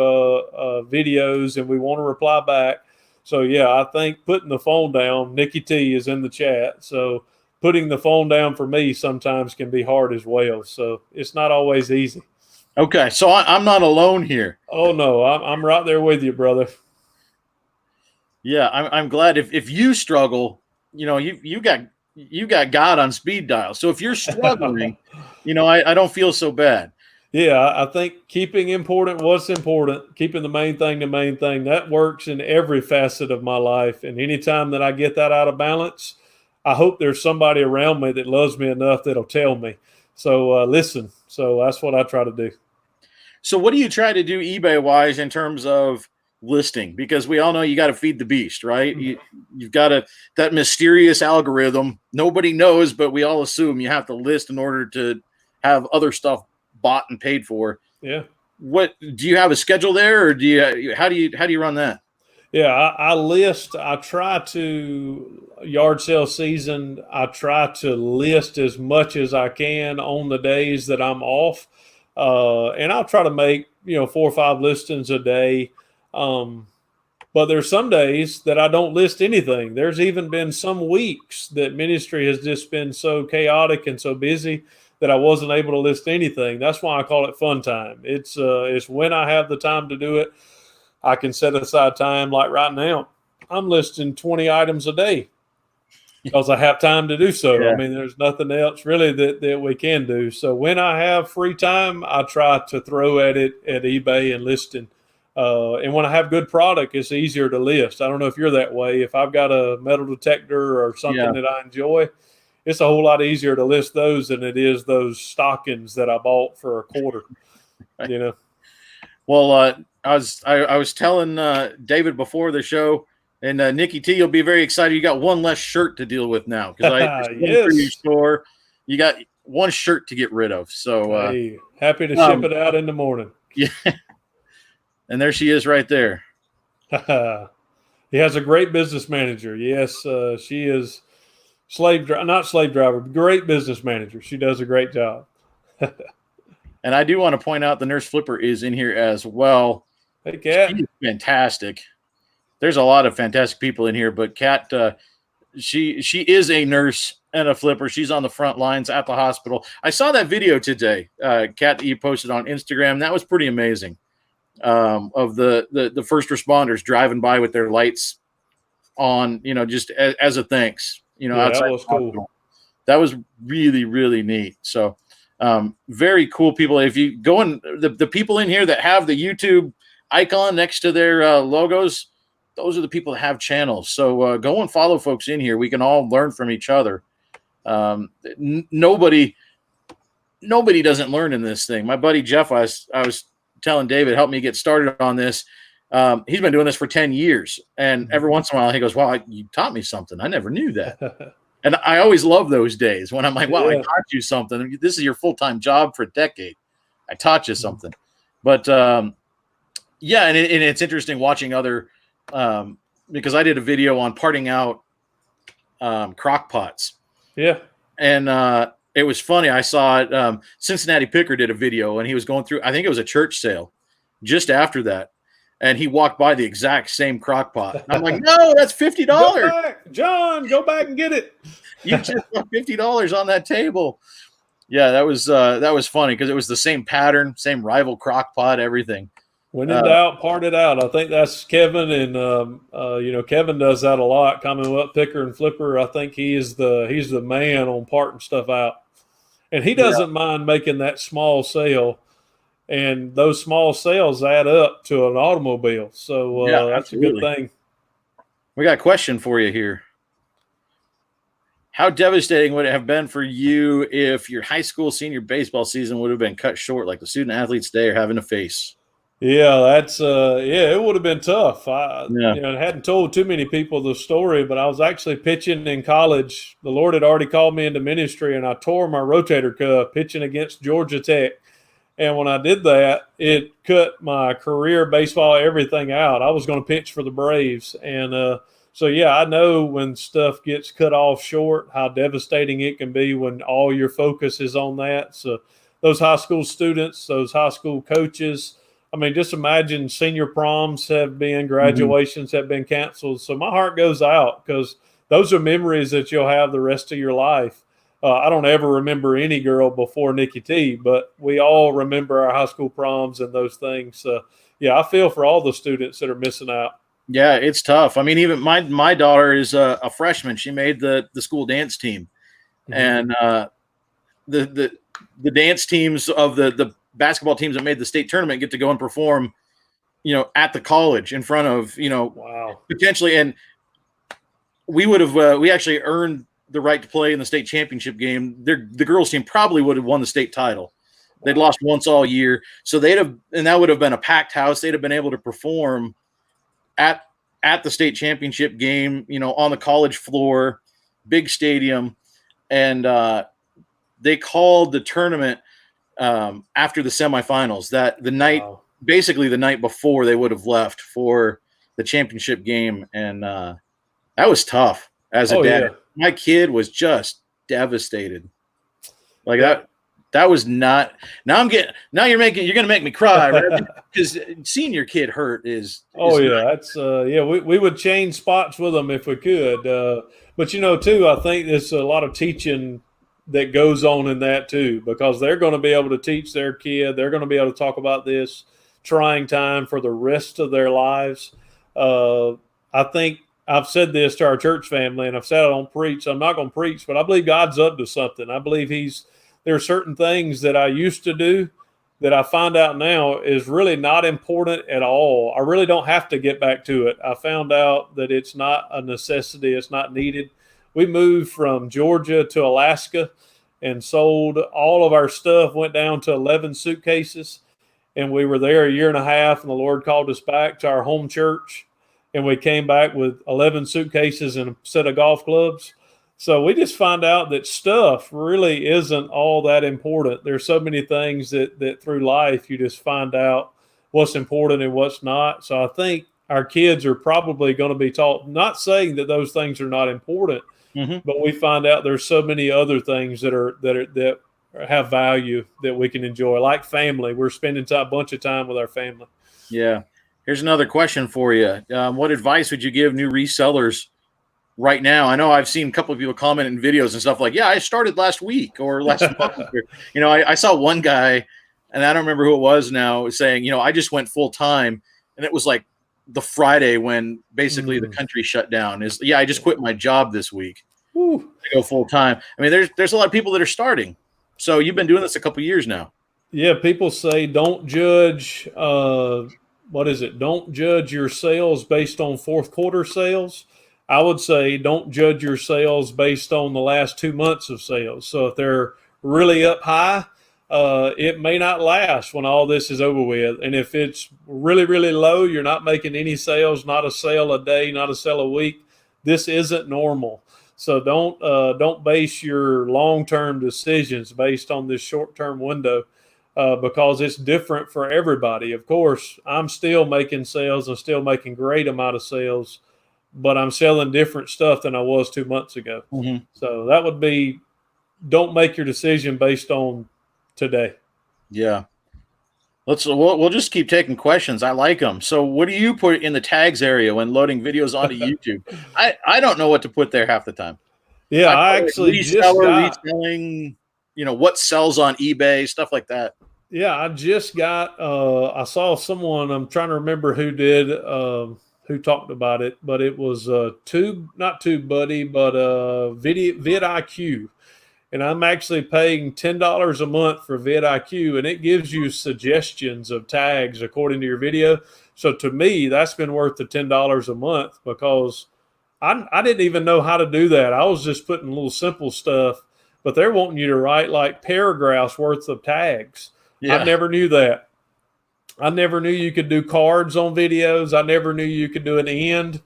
videos, and we want to reply back. So, yeah, I think putting the phone down, Nikki T is in the chat. So, putting the phone down for me sometimes can be hard as well. So, it's not always easy. Okay, so I'm not alone here. Oh, no, I'm right there with you, brother. Yeah, I'm glad if you struggle, you got God on speed dial. So if you're struggling, I don't feel so bad. Yeah, I think keeping important what's important, keeping the main thing the main thing, that works in every facet of my life. And anytime that I get that out of balance, I hope there's somebody around me that loves me enough that'll tell me. So listen. So that's what I try to do. So what do you try to do eBay wise in terms of listing? Because we all know you got to feed the beast, right? You've got that mysterious algorithm. Nobody knows, but we all assume you have to list in order to have other stuff bought and paid for. Yeah. What do you have a schedule there, or how do you run that? Yeah, I list. I try to yard sale season. I try to list as much as I can on the days that I'm off, and I'll try to make 4 or 5 listings a day. But there's some days that I don't list anything. There's even been some weeks that ministry has just been so chaotic and so busy that I wasn't able to list anything. That's why I call it fun time. It's when I have the time to do it. I can set aside time. Like right now, I'm listing 20 items a day because I have time to do so. Yeah. I mean, there's nothing else really that we can do. So when I have free time, I try to throw at it at eBay and listing. And when I have good product, it's easier to list. I don't know if you're that way. If I've got a metal detector or something that I enjoy, it's a whole lot easier to list those than it is those stockings that I bought for $0.25. Right. Well, I was telling David before the show, and Nikki T, you'll be very excited. You got one less shirt to deal with now because I for your store. You got one shirt to get rid of. So hey, happy to ship it out in the morning. Yeah. And there she is right there. He has a great business manager. Yes, she is not slave driver, but great business manager. She does a great job. And I do want to point out the Nurse Flipper is in here as well. Hey, Kat. She's fantastic. There's a lot of fantastic people in here, but Kat, she is a nurse and a flipper. She's on the front lines at the hospital. I saw that video today, Kat, that you posted on Instagram. That was pretty amazing. Of the first responders driving by with their lights on, just as a thanks, outside that was cool. That was really, really neat. So very cool people. If you go in, the people in here that have the YouTube icon next to their logos, those are the people that have channels. So go and follow folks in here. We can all learn from each other. Nobody doesn't learn in this thing. My buddy Jeff, I was telling David, help me get started on this. He's been doing this for 10 years. And every once in a while he goes, wow, you taught me something. I never knew that. And I always love those days when I'm like, wow, I taught you something. This is your full-time job for a decade. I taught you something. But yeah, and it's interesting watching other, because I did a video on parting out crock pots. Yeah. And it was funny. I saw it. Cincinnati Picker did a video, and he was going through, I think it was a church sale just after that. and he walked by the exact same crock pot. And I'm like, no, that's $50. Go back, John. Go back and get it. You just got $50 on that table. Yeah, that was funny because it was the same pattern, same rival crock pot, everything. When in doubt, part it out. I think that's Kevin, and Kevin does that a lot. Commonwealth picker and flipper. I think he's the man on parting stuff out, and he doesn't mind making that small sale, and those small sales add up to an automobile. So that's absolutely a good thing. We got a question for you here. How devastating would it have been for you if your high school senior baseball season would have been cut short like the student athletes today are having to face? Yeah, that's it would have been tough. I hadn't told too many people the story, but I was actually pitching in college. The Lord had already called me into ministry, and I tore my rotator cuff pitching against Georgia Tech. And when I did that, it cut my career, baseball, everything out. I was going to pitch for the Braves, and so yeah, I know when stuff gets cut off short, how devastating it can be when all your focus is on that. So those high school students, those high school coaches. I mean, just imagine senior proms have been, graduations have been canceled. So my heart goes out because those are memories that you'll have the rest of your life. I don't ever remember any girl before Nikki T, but we all remember our high school proms and those things. Yeah, I feel for all the students that are missing out. Yeah, it's tough. I mean, even my daughter is a freshman. She made the school dance team, and the dance teams of the basketball teams that made the state tournament get to go and perform, at the college in front of, wow, potentially. And we actually earned the right to play in the state championship game. The girls team probably would have won the state title. They'd lost once all year. So that would have been a packed house. They'd have been able to perform at the state championship game, on the college floor, big stadium. And they called the tournament after the semifinals, that the night, basically the night before they would have left for the championship game. And that was tough as a dad. Yeah. My kid was just devastated. Like that was not. Now you're going to make me cry, right? Because seeing your kid hurt is that's we would change spots with them if we could. But too, I think there's a lot of teaching that goes on in that too, because they're going to be able to teach their kid. They're going to be able to talk about this trying time for the rest of their lives. I think I've said this to our church family, and I've said I don't preach. I'm not going to preach, but I believe God's up to something. I believe there are certain things that I used to do that I find out now is really not important at all. I really don't have to get back to it. I found out that it's not a necessity. It's not needed. We moved from Georgia to Alaska and sold all of our stuff, went down to 11 suitcases, and we were there a year and a half, and the Lord called us back to our home church, and we came back with 11 suitcases and a set of golf clubs. So we just find out that stuff really isn't all that important. There's so many things that through life you just find out what's important and what's not. So I think our kids are probably going to be taught, not saying that those things are not important, but we find out there's so many other things that have value that we can enjoy, like family. We're spending a bunch of time with our family. Yeah. Here's another question for you. What advice would you give new resellers right now? I know I've seen a couple of people comment in videos and stuff like, yeah, I started last week or last month. I saw one guy, and I don't remember who it was now, saying, I just went full time, and it was like the Friday when basically the country shut down. I just quit my job this week to go full time. I mean, there's a lot of people that are starting. So you've been doing this a couple of years now. Yeah, people say don't judge. Don't judge your sales based on fourth quarter sales. I would say don't judge your sales based on the last 2 months of sales. So if they're really up high, it may not last when all this is over with. And if it's really, really low, you're not making any sales, not a sale a day, not a sale a week. This isn't normal. So don't base your long-term decisions based on this short-term window. Because it's different for everybody. Of course, I'm still making sales and still making great amount of sales, but I'm selling different stuff than I was 2 months ago. So that would be, don't make your decision based on today. Yeah. We'll just keep taking questions. I like them. So, what do you put in the tags area when loading videos onto YouTube? I don't know what to put there half the time. Yeah, I I put like actually just reseller, got. reselling, what sells on eBay, stuff like that. Yeah, I just got. I saw someone. I'm trying to remember who did. Who talked about it, but it was not TubeBuddy, but vidIQ, and I'm actually paying $10 a month for vidIQ, and it gives you suggestions of tags according to your video. So to me, that's been worth the $10 a month because I didn't even know how to do that. I was just putting little simple stuff, but they're wanting you to write like paragraphs worth of tags. I Yeah. never knew that. I never knew you could do cards on videos. I never knew you could do an end.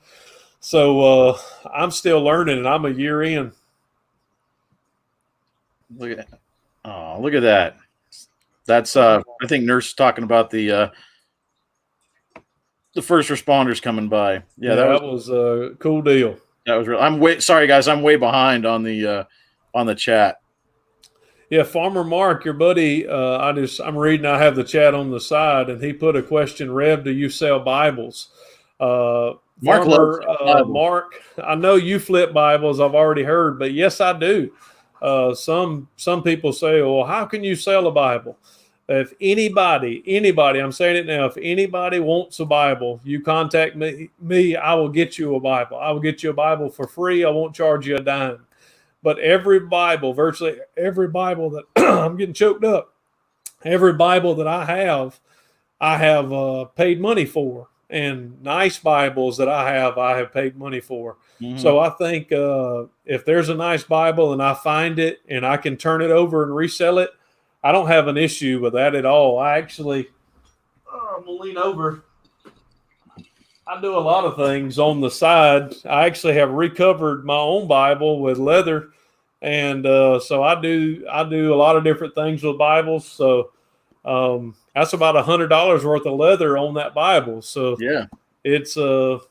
So I'm still learning, and I'm a year in. Look at look at that. That's I think Nurse is talking about the first responders coming by. Yeah, Yeah, that was a cool deal. that was real. Sorry guys, I'm way behind on the chat. Yeah, Farmer Mark, your buddy. I'm reading. I have the chat on the side, and he put a question. Rev, do you sell Bibles? Mark loves Farmer Bibles. Mark, I know you flip Bibles. I've already heard, but yes, I do. Some people say, "Well, how can you sell a Bible?" If anybody, I'm saying it now. If anybody wants a Bible, you contact me. I will get you a Bible. I will get you a Bible for free. I won't charge you a dime. But every Bible, virtually every Bible that I'm getting choked up, every Bible that I have paid money for, and nice Bibles that I have paid money for. Mm-hmm. So I think if there's a nice Bible and I find it and I can turn it over and resell it, I don't have an issue with that at all. I'm gonna lean over. I do a lot of things on the side. I actually have recovered my own Bible with leather, and so I do a lot of different things with Bibles. So that's about $100 worth of leather on that Bible. So yeah, it's so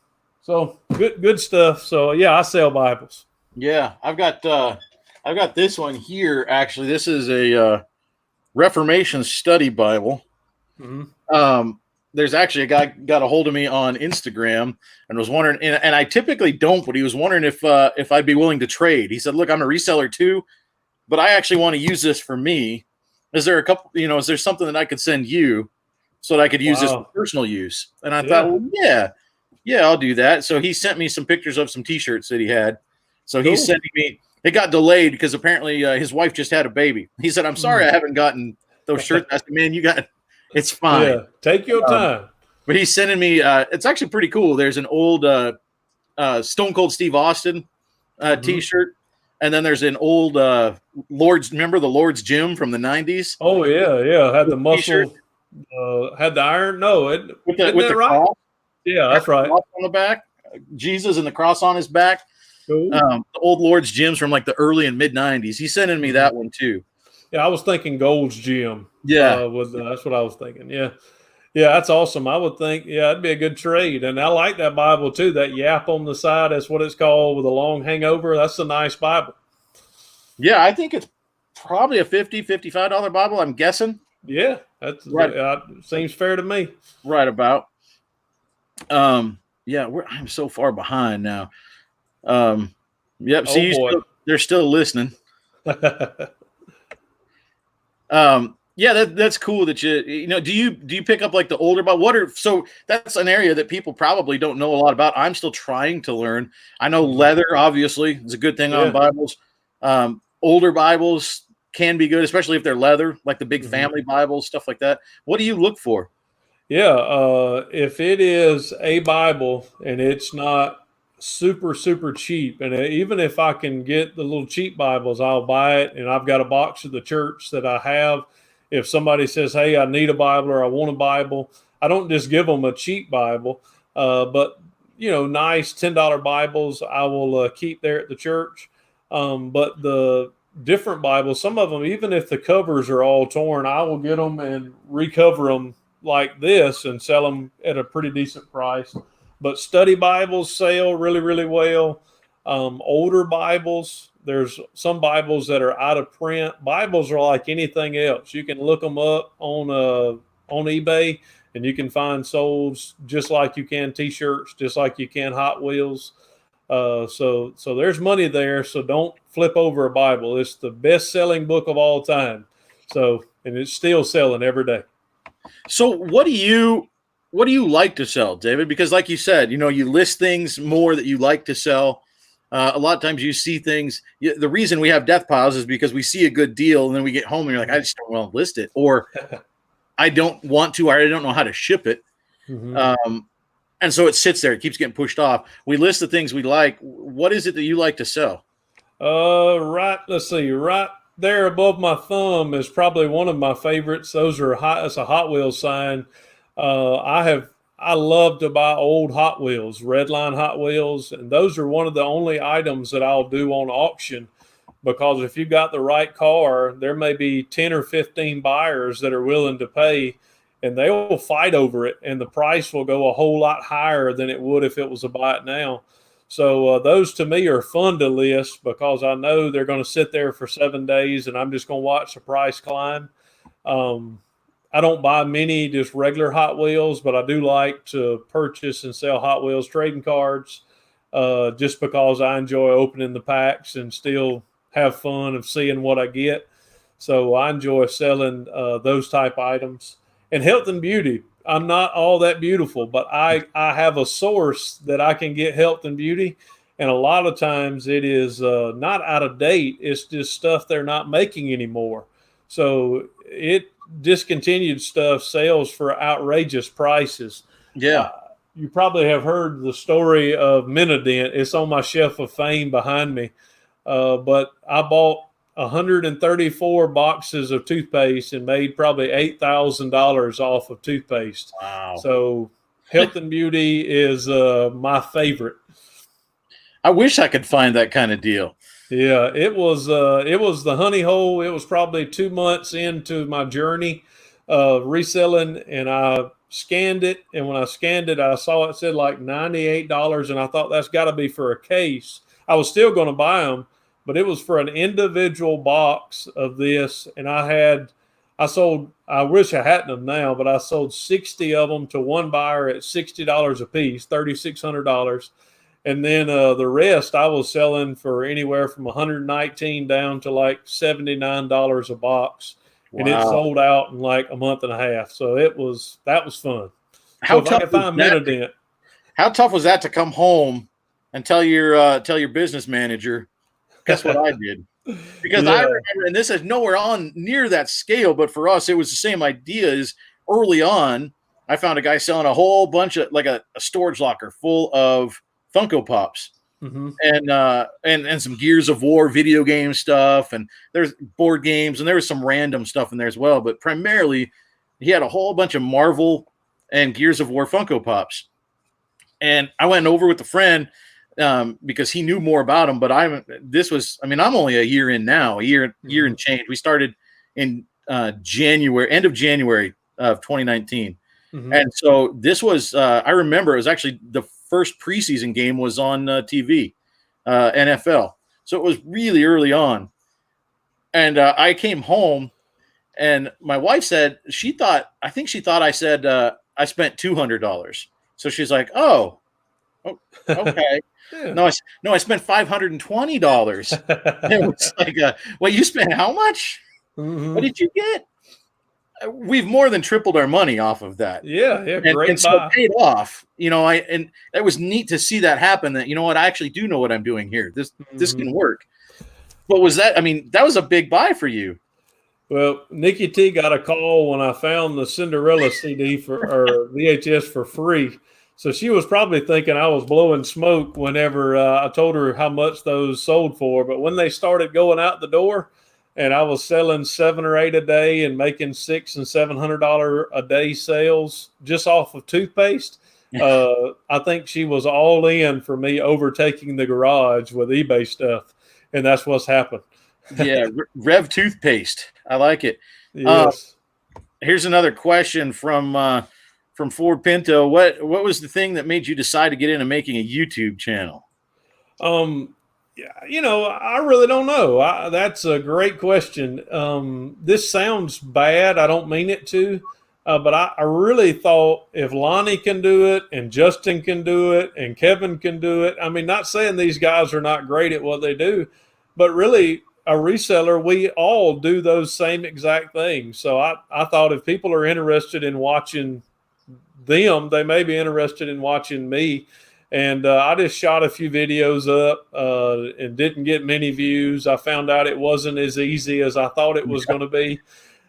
good stuff. So yeah, I sell Bibles. Yeah, I've got this one here. Actually, this is a Reformation Study Bible. Mm-hmm. There's actually a guy got a hold of me on Instagram and was wondering, and I typically don't, but he was wondering if I'd be willing to trade. He said, "Look, I'm a reseller too, but I actually want to use this for me. Is there is there something that I could send you so that I could use this for personal use?" And I thought, well, yeah, I'll do that. So he sent me some pictures of some T-shirts that he had. So cool. He's sending me. It got delayed because apparently his wife just had a baby. He said, "I'm sorry, I haven't gotten those shirts." I said, "Man, it's fine. Yeah, take your time." But he's sending me. It's actually pretty cool. There's an old Stone Cold Steve Austin T-shirt, and then there's an old Lord's. Remember the Lord's Gym from the '90s? Oh yeah. Had the muscle. Had the iron. No, with the right? Cross. Yeah, that's right. On the back, Jesus and the cross on his back. Cool. The old Lord's Gyms from like the early and mid '90s. He's sending me that one too. Yeah, I was thinking Gold's Gym. Yeah, that's what I was thinking. Yeah, that's awesome. I would think, it'd be a good trade. And I like that Bible too. That yap on the side, that's what it's called, with a long hangover. That's a nice Bible. Yeah, I think it's probably a $50, $55 Bible, I'm guessing. Yeah, that's right. Seems fair to me. Right about. Yeah, I'm so far behind now. Yep. See, they're still listening. Yeah, that's cool that do you pick up like the older, but so that's an area that people probably don't know a lot about. I'm still trying to learn. I know leather obviously is a good thing on Bibles. Older Bibles can be good, especially if they're leather, like the big family Bibles, stuff like that. What do you look for? Yeah, if it is a Bible and it's not super, super cheap, and even if I can get the little cheap Bibles, I'll buy it. And I've got a box of the church that I have. If somebody says, "Hey, I need a Bible," or "I want a Bible," I don't just give them a cheap Bible, but nice $10 Bibles I will keep there at the church. But the different Bibles, some of them, even if the covers are all torn, I will get them and recover them like this and sell them at a pretty decent price. But study Bibles sell really, really well. Older Bibles, there's some Bibles that are out of print. Bibles are like anything else. You can look them up on on eBay, and you can find souls just like you can T-shirts, just like you can Hot Wheels. So there's money there. So don't flip over a Bible. It's the best-selling book of all time. So, and it's still selling every day. So what do you like to sell, David? Because like you said, you list things more that you like to sell. A lot of times you see things. The reason we have death piles is because we see a good deal and then we get home and you're like, I just don't want to list it, or I don't want to, or I don't know how to ship it. And so it sits there. It keeps getting pushed off. We list the things we like. What is it that you like to sell? Right. Let's see. Right there above my thumb is probably one of my favorites. Those are it's a Hot Wheels sign. I love to buy old Hot Wheels, Redline Hot Wheels, and those are one of the only items that I'll do on auction, because if you got the right car, there may be 10 or 15 buyers that are willing to pay, and they will fight over it, and the price will go a whole lot higher than it would if it was a buy it now. So those to me are fun to list because I know they're going to sit there for 7 days, and I'm just going to watch the price climb. I don't buy many just regular Hot Wheels, but I do like to purchase and sell Hot Wheels trading cards just because I enjoy opening the packs and still have fun of seeing what I get. So I enjoy selling those type items. And health and beauty, I'm not all that beautiful, but I have a source that I can get health and beauty. And a lot of times it is not out of date. It's just stuff they're not making anymore. So discontinued stuff sells for outrageous prices. Yeah. You probably have heard the story of Minident. It's on my shelf of fame behind me. But I bought 134 boxes of toothpaste and made probably $8,000 off of toothpaste. Wow. So health and beauty is my favorite. I wish I could find that kind of deal. Yeah, it was the honey hole. It was probably 2 months into my journey reselling, and I scanned it. And when I scanned it, I saw it said like $98, and I thought that's got to be for a case. I was still going to buy them, but it was for an individual box of this, and I sold. I wish I hadn't them now, but I sold 60 of them to one buyer at $60 a piece, $3,600. And then the rest I was selling for anywhere from $119 down to like $79 a box. Wow. And it sold out in like a month and a half. So that was fun. How tough was that to come home and tell your business manager? Guess what I did? Because I remember, and this is nowhere on near that scale, but for us, it was the same idea. Is early on, I found a guy selling a whole bunch of like a storage locker full of Funko Pops, and some Gears of War video game stuff, and there's board games, and there was some random stuff in there as well. But primarily, he had a whole bunch of Marvel and Gears of War Funko Pops. And I went over with a friend because he knew more about them. But I'm only a year in now, a year and change. We started in January, end of January of 2019. And so this was, I remember it was actually the first preseason game was on TV, NFL. So it was really early on. And I came home, and my wife said I think she thought I said I spent $200. So she's like, oh okay. Yeah. No, I spent $520. It was like, wait, you spent how much? What did you get? We've more than tripled our money off of that. Yeah, great. And so it paid off. And it was neat to see that happen. That what, I actually do know what I'm doing here. This can work. But was that? I mean, that was a big buy for you. Well, Nikki T got a call when I found the Cinderella CD or VHS for free. So she was probably thinking I was blowing smoke whenever I told her how much those sold for. But when they started going out the door, and I was selling 7 or 8 a day and making $600 and $700 a day sales just off of toothpaste, I think she was all in for me overtaking the garage with eBay stuff, and that's what's happened. Yeah, Rev toothpaste. I like it. Yes. Here's another question from Ford Pinto. What was the thing that made you decide to get into making a YouTube channel? I really don't know. That's a great question. This sounds bad. I don't mean it to, But I really thought if Lonnie can do it and Justin can do it and Kevin can do it, I mean, not saying these guys are not great at what they do, but really a reseller, we all do those same exact things. So I thought if people are interested in watching them, they may be interested in watching me. And I just shot a few videos up and didn't get many views. I found out it wasn't as easy as I thought it was going to be.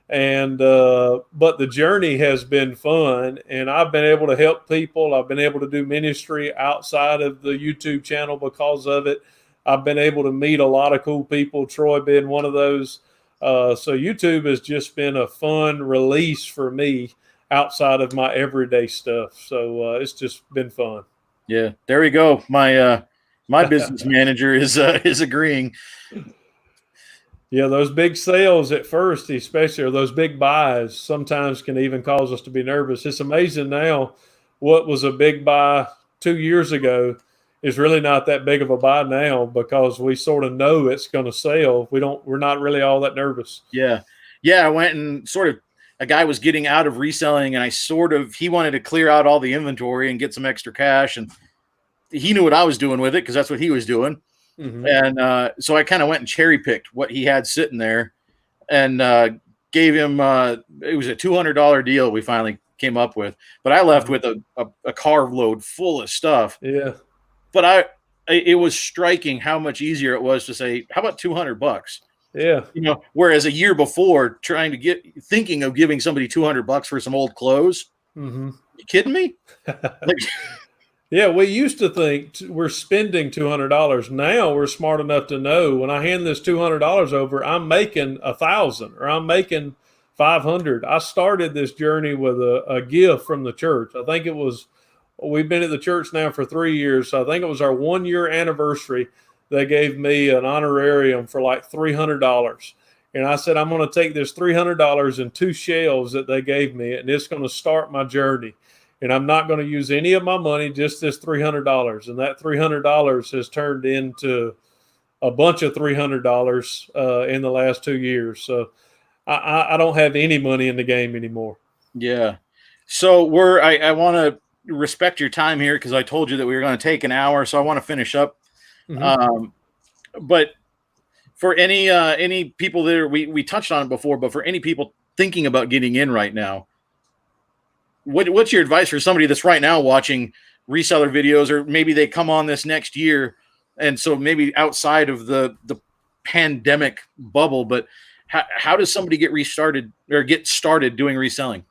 And but the journey has been fun, and I've been able to help people. I've been able to do ministry outside of the YouTube channel because of it. I've been able to meet a lot of cool people, Troy being one of those. So YouTube has just been a fun release for me outside of my everyday stuff. So it's just been fun. Yeah, there we go. My business manager is agreeing. Yeah, those big sales at first, especially, or those big buys, sometimes can even cause us to be nervous. It's amazing now what was a big buy 2 years ago is really not that big of a buy now because we sort of know it's going to sell. We're not really all that nervous. Yeah. Yeah, I went and sort of a guy was getting out of reselling, and he wanted to clear out all the inventory and get some extra cash, and he knew what I was doing with it because that's what he was doing. Mm-hmm. And so I kind of went and cherry picked what he had sitting there and gave him, it was a $200 deal we finally came up with, but I left with a car load full of stuff. Yeah. But it was striking how much easier it was to say, how about $200? Yeah. You know, whereas a year before thinking of giving somebody $200 for some old clothes. Mm-hmm. You kidding me? Like, yeah, we used to think we're spending $200. Now we're smart enough to know when I hand this $200 over, I'm making $1,000 or I'm making $500. I started this journey with a gift from the church. I think we've been at the church now for 3 years. So I think it was our 1 year anniversary. They gave me an honorarium for like $300. And I said, I'm going to take this $300 and 2 shelves that they gave me, and it's going to start my journey. And I'm not going to use any of my money, just this $300. And that $300 has turned into a bunch of $300 in the last 2 years. So I don't have any money in the game anymore. Yeah. So I want to respect your time here because I told you that we were going to take an hour. So I want to finish up. Mm-hmm. But for any people that we touched on it before, but for any people thinking about getting in right now, what's your advice for somebody that's right now watching reseller videos, or maybe they come on this next year, and so maybe outside of the pandemic bubble, but how does somebody get started doing reselling?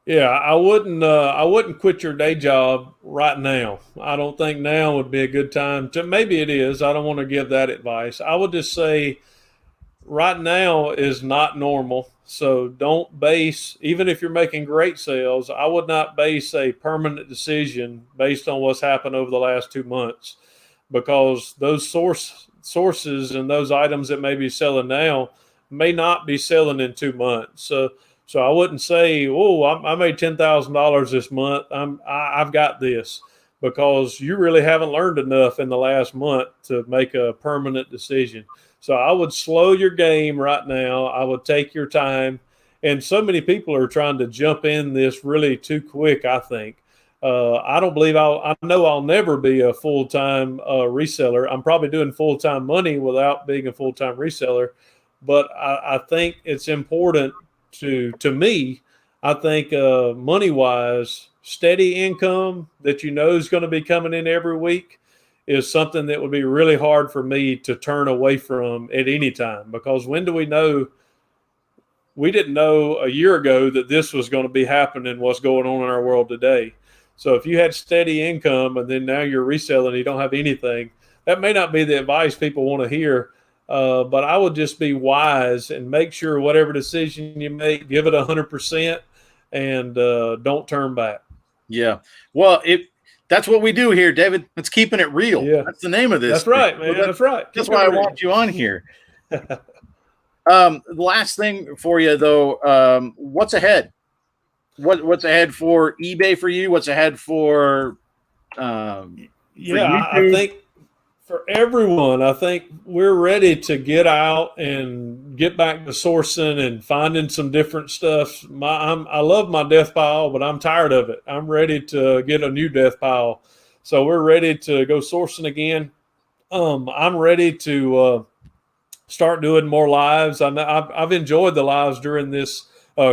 Yeah, I wouldn't quit your day job right now. I don't think now would be a good time to. Maybe it is. I don't want to give that advice. I would just say right now is not normal. So don't base, even if you're making great sales, I would not base a permanent decision based on what's happened over the last 2 months, because those sources and those items that may be selling now may not be selling in 2 months. So I wouldn't say, oh, I made $10,000 this month. I've got this, because you really haven't learned enough in the last month to make a permanent decision. So I would slow your game right now. I would take your time. And so many people are trying to jump in this really too quick, I think. I don't believe I know I'll never be a full-time reseller. I'm probably doing full-time money without being a full-time reseller. But I think it's important to me, I think money-wise, steady income that you know is going to be coming in every week is something that would be really hard for me to turn away from at any time. Because when do we know? We didn't know a year ago that this was going to be happening, what's going on in our world today. So if you had steady income and then now you're reselling, you don't have anything, that may not be the advice people want to hear. But I would just be wise and make sure whatever decision you make, give it 100% and don't turn back. Yeah. Well, that's what we do here, David. It's keeping it real. Yeah. That's the name of this. That's right, man. Well, that's right. That's why I want you on here. The last thing for you, though, what's ahead? What's ahead for eBay for you? What's ahead for I think For everyone, I think we're ready to get out and get back to sourcing and finding some different stuff. I love my death pile, but I'm tired of it. I'm ready to get a new death pile. So we're ready to go sourcing again. I'm ready to start doing more lives. I've enjoyed the lives during this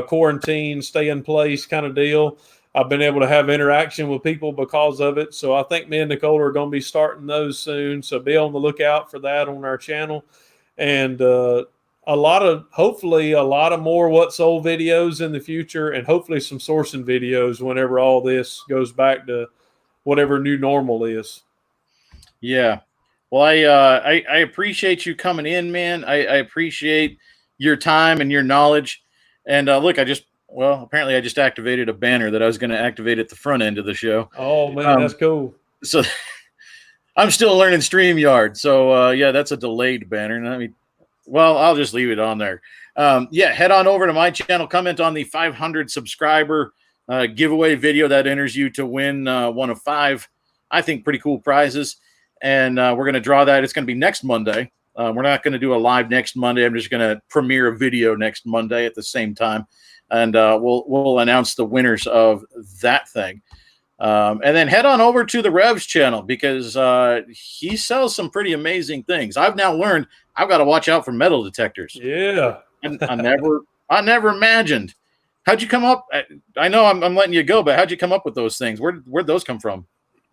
quarantine, stay in place kind of deal. I've been able to have interaction with people because of it. So I think me and Nicole are going to be starting those soon. So be on the lookout for that on our channel. And hopefully a lot of more What Sold videos in the future, and hopefully some sourcing videos whenever all this goes back to whatever new normal is. Yeah. Well, I appreciate you coming in, man. I appreciate your time and your knowledge. And look, apparently I just activated a banner that I was going to activate at the front end of the show. Oh man, that's cool. So I'm still learning StreamYard. So yeah, that's a delayed banner. I'll just leave it on there. Yeah, head on over to my channel, comment on the 500 subscriber giveaway video that enters you to win one of 5, I think, pretty cool prizes. And we're going to draw that. It's going to be next Monday. We're not going to do a live next Monday. I'm just going to premiere a video next Monday at the same time. And we'll announce the winners of that thing. And then head on over to the Rev's channel, because he sells some pretty amazing things. I've now learned I've got to watch out for metal detectors. Yeah. And I never imagined. How'd you come up? I know I'm letting you go, but how'd you come up with those things? Where'd those come from?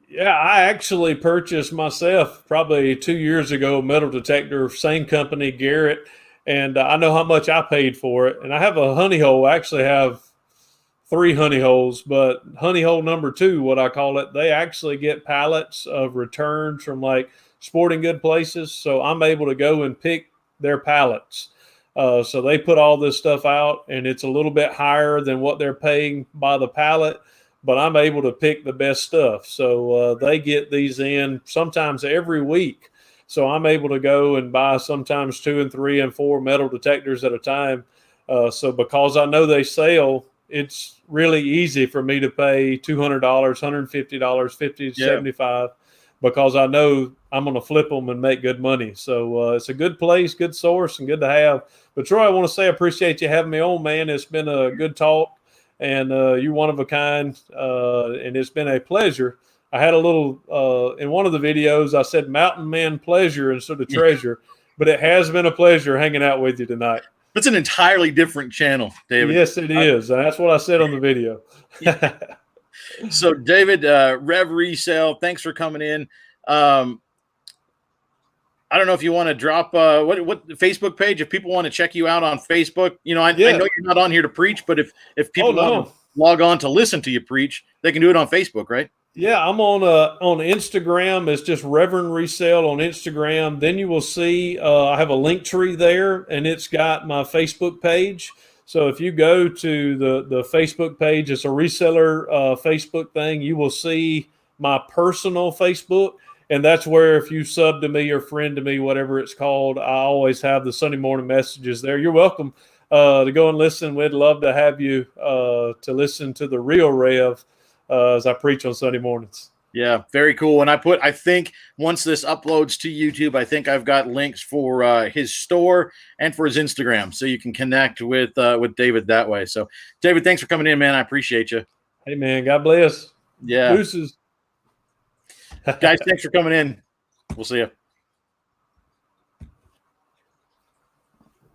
Yeah, I actually purchased myself probably 2 years ago a metal detector, same company, Garrett, and I know how much I paid for it. And I have a honey hole. I actually have 3 honey holes, but honey hole number 2, what I call it, they actually get pallets of returns from like sporting good places. So I'm able to go and pick their pallets. So they put all this stuff out, and it's a little bit higher than what they're paying by the pallet, but I'm able to pick the best stuff. So they get these in sometimes every week. So I'm able to go and buy sometimes 2 and 3 and 4 metal detectors at a time. So because I know they sell, it's really easy for me to pay $200, $150, $50, Yeah. $75, because I know I'm going to flip them and make good money. So it's a good place, good source, and good to have. But Troy, I want to say I appreciate you having me on, man. It's been a good talk, and you're one of a kind, and it's been a pleasure. I had a little in one of the videos, I said mountain man pleasure instead of treasure, but it has been a pleasure hanging out with you tonight. That's an entirely different channel, David. Yes, it is. That's what I said on the video. So, David, Rev Resale, thanks for coming in. I don't know if you want to drop what Facebook page, if people want to check you out on Facebook. You know, I know you're not on here to preach, but if people want to log on to listen to you preach, they can do it on Facebook, right? Yeah, I'm on Instagram. It's just Reverend Resale on Instagram. Then you will see I have a link tree there, and it's got my Facebook page. So if you go to the Facebook page, it's a reseller Facebook thing. You will see my personal Facebook, and that's where if you sub to me or friend to me, whatever it's called, I always have the Sunday morning messages there. You're welcome to go and listen. We'd love to have you to listen to the real Rev as I preach on Sunday mornings. Yeah, very cool. And I think once this uploads to YouTube, I think I've got links for his store and for his Instagram, so you can connect with David that way. So, David, thanks for coming in, man. I appreciate you. Hey, man. God bless. Yeah. Deuces. Guys, thanks for coming in. We'll see you.